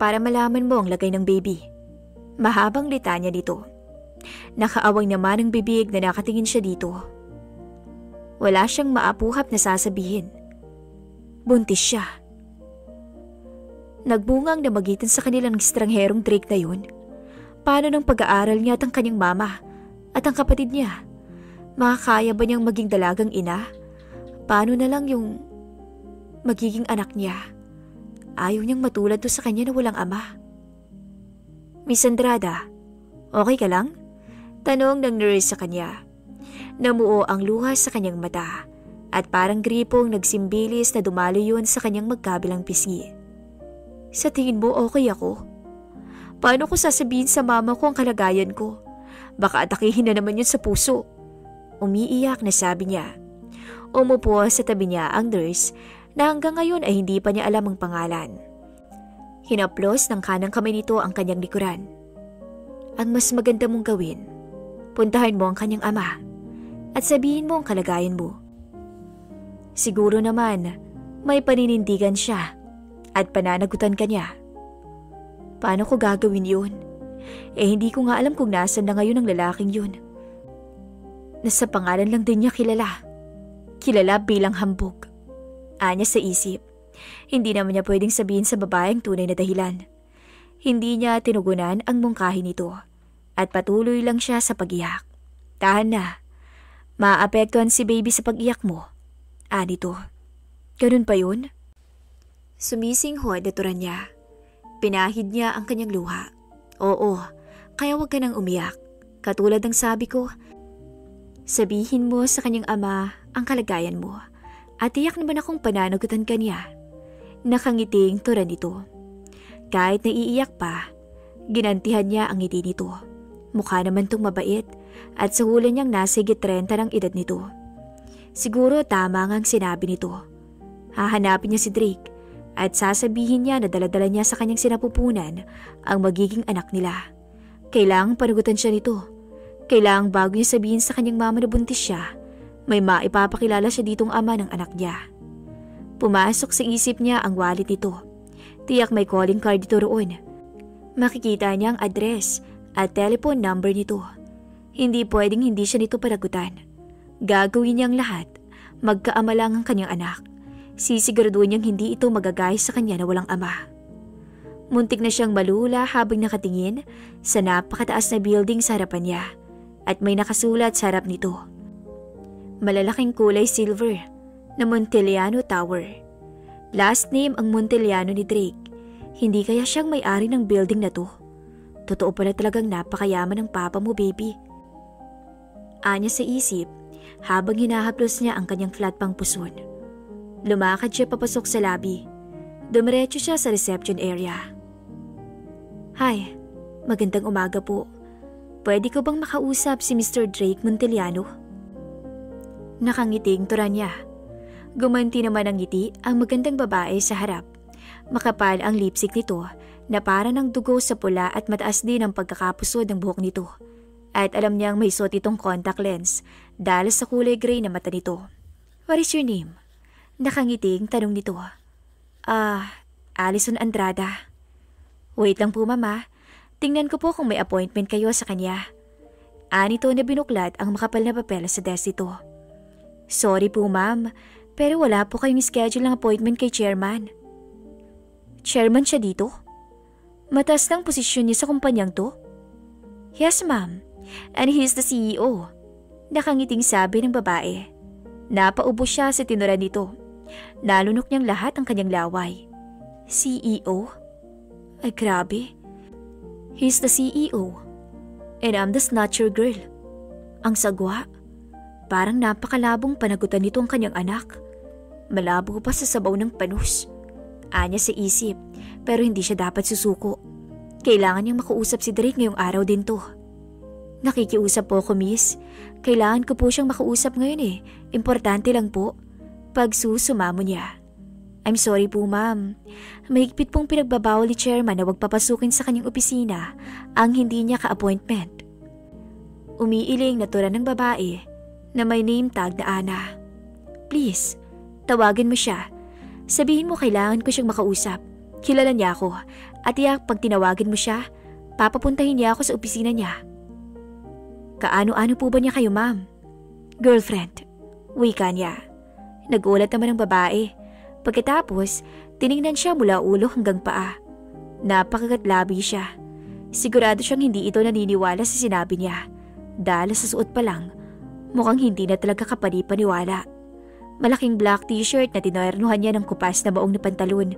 para malaman mo ang lagay ng baby. Mahabang litanya nito. Nakaawang naman ang bibig na nakatingin siya dito. Wala siyang maapuhap na sasabihin. Buntis siya. Nagbungang namagitan sa kanilang estrangherong Drake na yun. Paano ng pag-aaral niya at ang kanyang mama at ang kapatid niya? Makakaya ba niyang maging dalagang ina? Paano na lang yung magiging anak niya? Ayaw niyang matulad to sa kanya na walang ama. Miss Andrada, okay ka lang? Tanong ng nurse sa kanya. Namuo ang luha sa kanyang mata at parang gripong nagsimbilis na dumalo yun sa kanyang magkabilang pisngi. Sa tingin mo okay ako? Paano ko sasabihin sa mama ko ang kalagayan ko? Baka atakihin na naman yun sa puso. Umiiyak na sabi niya. Umupo sa tabi niya ang nurse na hanggang ngayon ay hindi pa niya alam ang pangalan. Hinaplos ng kanang kamay nito ang kanyang likuran. Ang mas maganda mong gawin, puntahan mo ang kanyang ama at sabihin mo ang kalagayan mo. Siguro naman may paninindigan siya at pananagutan ka niya. Paano ko gagawin yun? Hindi ko nga alam kung nasan na ngayon ang lalaking yun. Nasa pangalan lang din niya kilala. Kilala bilang hambog. Anya sa isip. Hindi naman niya pwedeng sabihin sa babaeng tunay na dahilan. Hindi niya tinugunan ang mungkahi nito at patuloy lang siya sa pag-iyak. Tahan na. Maapektuhan si baby sa pag-iyak mo. Anito. Ganun pa yun? Sumisinghod na turan niya. Pinahid niya ang kanyang luha. Oo, kaya huwag ka nang umiyak. Katulad ng sabi ko, sabihin mo sa kanyang ama ang kalagayan mo at tiyak naman akong pananagutan ka niya. Nakangiting tura nito. Kahit naiiyak pa, ginantihan niya ang ngiti nito. Mukha naman tong mabait at sa hula niyang nasa higit 30 ng edad nito. Siguro tama nga ang sinabi nito. Hahanapin niya si Drake at sasabihin niya na daladala niya sa kanyang sinapupunan ang magiging anak nila. Kailangang panagutan siya nito. Kailangang bago niya sabihin sa kanyang mama na buntis siya, may maipapakilala siya ditong ama ng anak niya. Pumasok sa isip niya ang wallet nito. Tiyak may calling card dito roon. Makikita niya ang address at telephone number nito. Hindi pwedeng hindi siya nito panagutan. Gagawin niya ang lahat. Magkaama lang ang kanyang anak. Sisiguraduhin niyang hindi ito magagay sa kanya na walang ama. Muntik na siyang malula habang nakatingin sa napakataas na building sa harapan niya at may nakasulat sa harap nito. Malalaking kulay silver na Monteliano Tower. Last name ang Monteliano ni Drake. Hindi kaya siyang may-ari ng building na to? Totoo pala talagang napakayaman ng papa mo, baby. Anya sa isip habang hinahaplos niya ang kanyang flat pang puson. Lumakad siya papasok sa lobby. Dumiretso siya sa reception area. Hi, magandang umaga po. Pwede ko bang makausap si Mr. Drake Monteliano? Nakangiting tura niya. Gumanti naman ang ngiti ang magandang babae sa harap. Makapal ang lipstick nito na para ng dugo sa pula at mataas din ang pagkakapusod ng buhok nito. At alam niyang may suot itong contact lens dahil sa kulay gray na mata nito. What is your name? Nakangiting tanong nito. Alison Andrada. Wait lang po mama, tingnan ko po kung may appointment kayo sa kanya. Anito na binuklat ang makapal na papel sa desk nito. Sorry po ma'am, pero wala po kayong schedule ng appointment kay chairman. Chairman siya dito? Mataas ng posisyon niya sa kumpanyang to? Yes ma'am, and he's the CEO. Nakangiting sabi ng babae. Napaubo siya sa tinuran nito. Nalunok niyang lahat ang kanyang laway. CEO? Ay grabe. He's the CEO. And I'm the snatcher girl. Ang sagwa. Parang napakalabong panagutan nito ang kanyang anak. Malabo pa sa sabaw ng panus. Anya sa isip, pero hindi siya dapat susuko. Kailangan niyang makausap si Drake ngayong araw din to. Nakikiusap po ako, miss. Kailangan ko po siyang makausap ngayon eh. Importante lang po. Pagsusumamo niya. I'm sorry po ma'am. Mahigpit pong pinagbabawal ni chairman na wag papasukin sa kanyang opisina ang hindi niya ka-appointment. Umiiling na tura ng babae na may name tag na Ana. Please, tawagan mo siya. Sabihin mo kailangan ko siyang makausap. Kilala niya ako at iyak pag tinawagan mo siya, papapuntahin niya ako sa opisina niya. Kaano-ano po ba niya kayo ma'am? Girlfriend, wika niya. Nagulat naman ang babae. Pagkatapos, tiningnan siya mula ulo hanggang paa. Napakagatlabi siya. Sigurado siyang hindi ito naniniwala sa sinabi niya. Dahil sa suot pa lang, mukhang hindi na talaga kapani-paniwala. Malaking black t-shirt na tinuernuhan niya ng kupas na baong na pantalon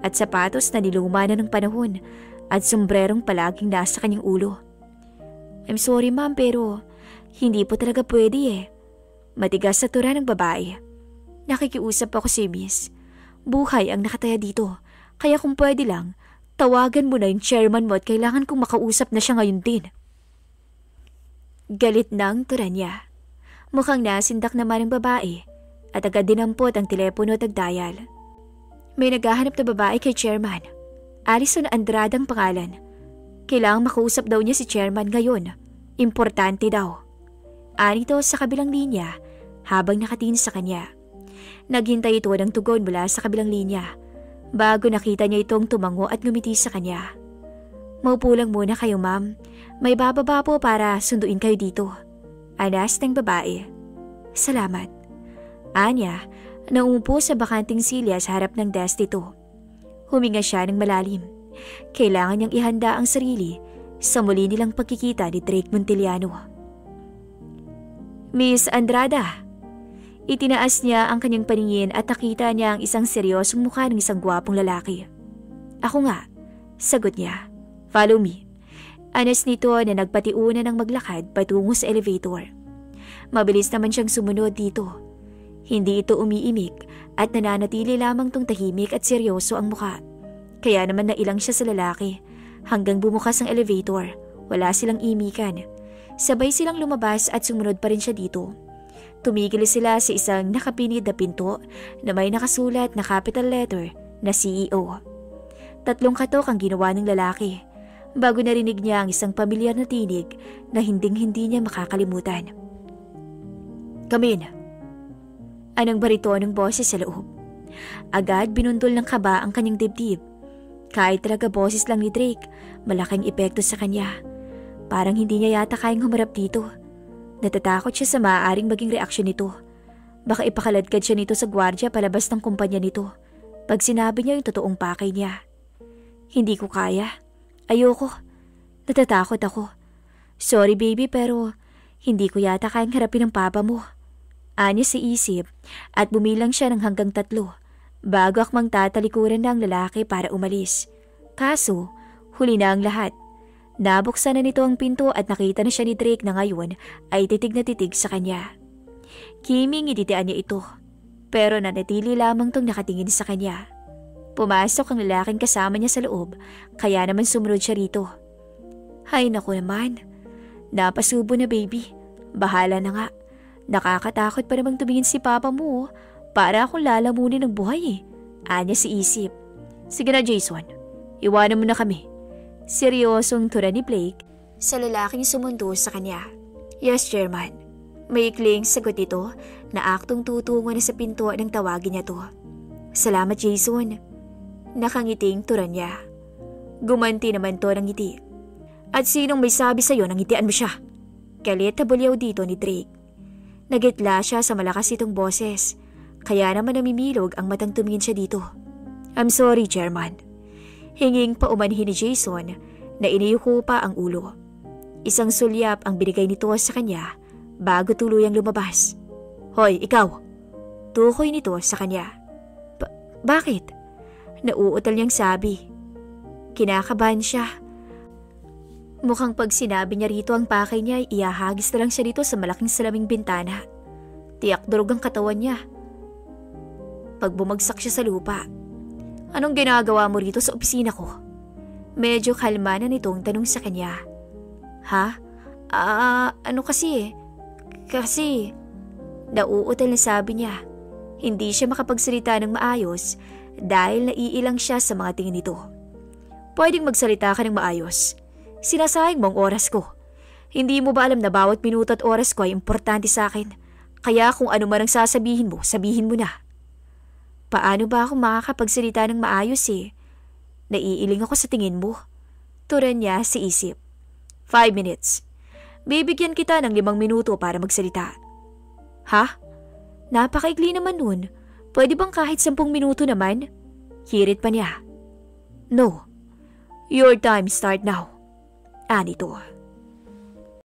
at sapatos na niluma na ng panahon at sombrerong palaging nasa kanyang ulo. I'm sorry ma'am pero hindi po talaga pwede eh. Matigas sa tura ng babae. Nakikiusap ako si miss. Buhay ang nakataya dito kaya kung pwede lang, tawagan mo na yung chairman mo at kailangan kong makausap na siya ngayon din. Galit ng tura niya. Mukhang nasindak naman ang babae at agad dinampot ang telepono at nagdial. May naghahanap na babae kay chairman. Alison Andrada ang pangalan. Kailangang makausap daw niya si chairman ngayon. Importante daw. Anito sa kabilang linya habang nakatingin sa kanya. Naghintay ito ng tugon mula sa kabilang linya bago nakita niya itong tumango at ngumiti sa kanya. Maupo lang muna kayo ma'am. May bababa po para sunduin kayo dito. Anas ng babae. Salamat. Anya, naumupo sa bakanting silya sa harap ng desk nito. Huminga siya ng malalim. Kailangan niyang ihanda ang sarili sa muli nilang pagkikita ni Drake Monteliano. Miss Andrada. Itinaas niya ang kanyang paningin at nakita niya ang isang seryosong mukha ng isang gwapong lalaki. Ako nga, sagot niya. Follow me. Anas nito na nagpatiuna ng maglakad patungo sa elevator. Mabilis naman siyang sumunod dito. Hindi ito umiimik at nananatili lamang tong tahimik at seryoso ang mukha. Kaya naman nailang siya sa lalaki. Hanggang bumukas ang elevator, wala silang imikan. Sabay silang lumabas at sumunod pa rin siya dito. Tumigil sila sa isang nakapinid na pinto na may nakasulat na capital letter na CEO. 3 katok ang ginawa ng lalaki bago narinig niya ang isang pamilyar na tinig na hinding-hindi niya makakalimutan. "Come in." Anong baritonong boses sa loob. Agad binundol ng kaba ang kanyang dibdib. Kahit talaga boses lang ni Drake, malaking epekto sa kanya. Parang hindi niya yata kayang humarap dito. Natatakot siya sa maaaring maging reaksyon nito. Baka ipakaladkad siya nito sa gwardya palabas ng kumpanya nito pag sinabi niya yung totoong pakay niya. "Hindi ko kaya. Ayoko. Natatakot ako. Sorry baby pero hindi ko yata kayang harapin ang papa mo." Anya sa isip at bumilang siya ng hanggang 3 bago akmang tatalikuran na ang lalaki para umalis. Kaso, huli na ang lahat. Nabuksan na nito ang pinto at nakita na siya ni Drake na ngayon ay titig na titig sa kanya. Kiming iditian niya ito, pero nanatili lamang tong nakatingin sa kanya. Pumasok ang lalaking kasama niya sa loob, kaya naman sumunod siya rito. "Hay naku naman, napasubo na baby, bahala na nga. Nakakatakot pa namang tumingin si papa mo, para akong lalamunin ng buhay eh." Anya si isip. "Sige na Jason, iwanan mo na kami." Seryosong tura ni Blake sa lalaking sumundo sa kanya. "Yes, Chairman." Maikling sagot ito na aktong tutungo na sa pinto ng tawagin niya to. "Salamat Jason." Nakangiting tura niya. Gumanti naman to ng ngiti. "At sinong may sabi sa'yo nang ngitian mo siya?" Galit na bulyaw dito ni Drake. Nagitla siya sa malakas itong boses, kaya naman namimilog ang matang tumingin siya dito. "I'm sorry, Chairman." Hinging paumanhin ni Jason na iniyuko pa ang ulo. Isang sulyap ang binigay nito sa kanya bago tuluyang lumabas. "Hoy, ikaw!" Tukoy nito sa kanya. Bakit?" Nauutal niyang sabi. Kinakabahan siya. Mukhang pag sinabi niya rito ang pakay niya ay iahagis na lang siya dito sa malaking salaming bintana. Tiyak durog ang katawan niya. Pag bumagsak siya sa lupa. "Anong ginagawa mo rito sa opisina ko?" Medyo kalma na nitong tanong sa kanya. "Ha? Ano kasi eh? Kasi..." Nauutal na sabi niya. Hindi siya makapagsalita ng maayos dahil naiilang siya sa mga tingin nito. "Pwedeng magsalita ka ng maayos. Sinasayang mo ang oras ko. Hindi mo ba alam na bawat minuto at oras ko ay importante sa akin? Kaya kung ano man ang sasabihin mo, sabihin mo na." "Paano ba ako makakapagsalita ng maayos eh? Naiiling ako sa tingin mo." Turan niya sa isip. 5 minutes. Bibigyan kita ng 5 minuto para magsalita." "Ha? Napakaikli naman nun. Pwede bang kahit 10 minuto naman?" Hirit pa niya. "No. Your time start now." Anito.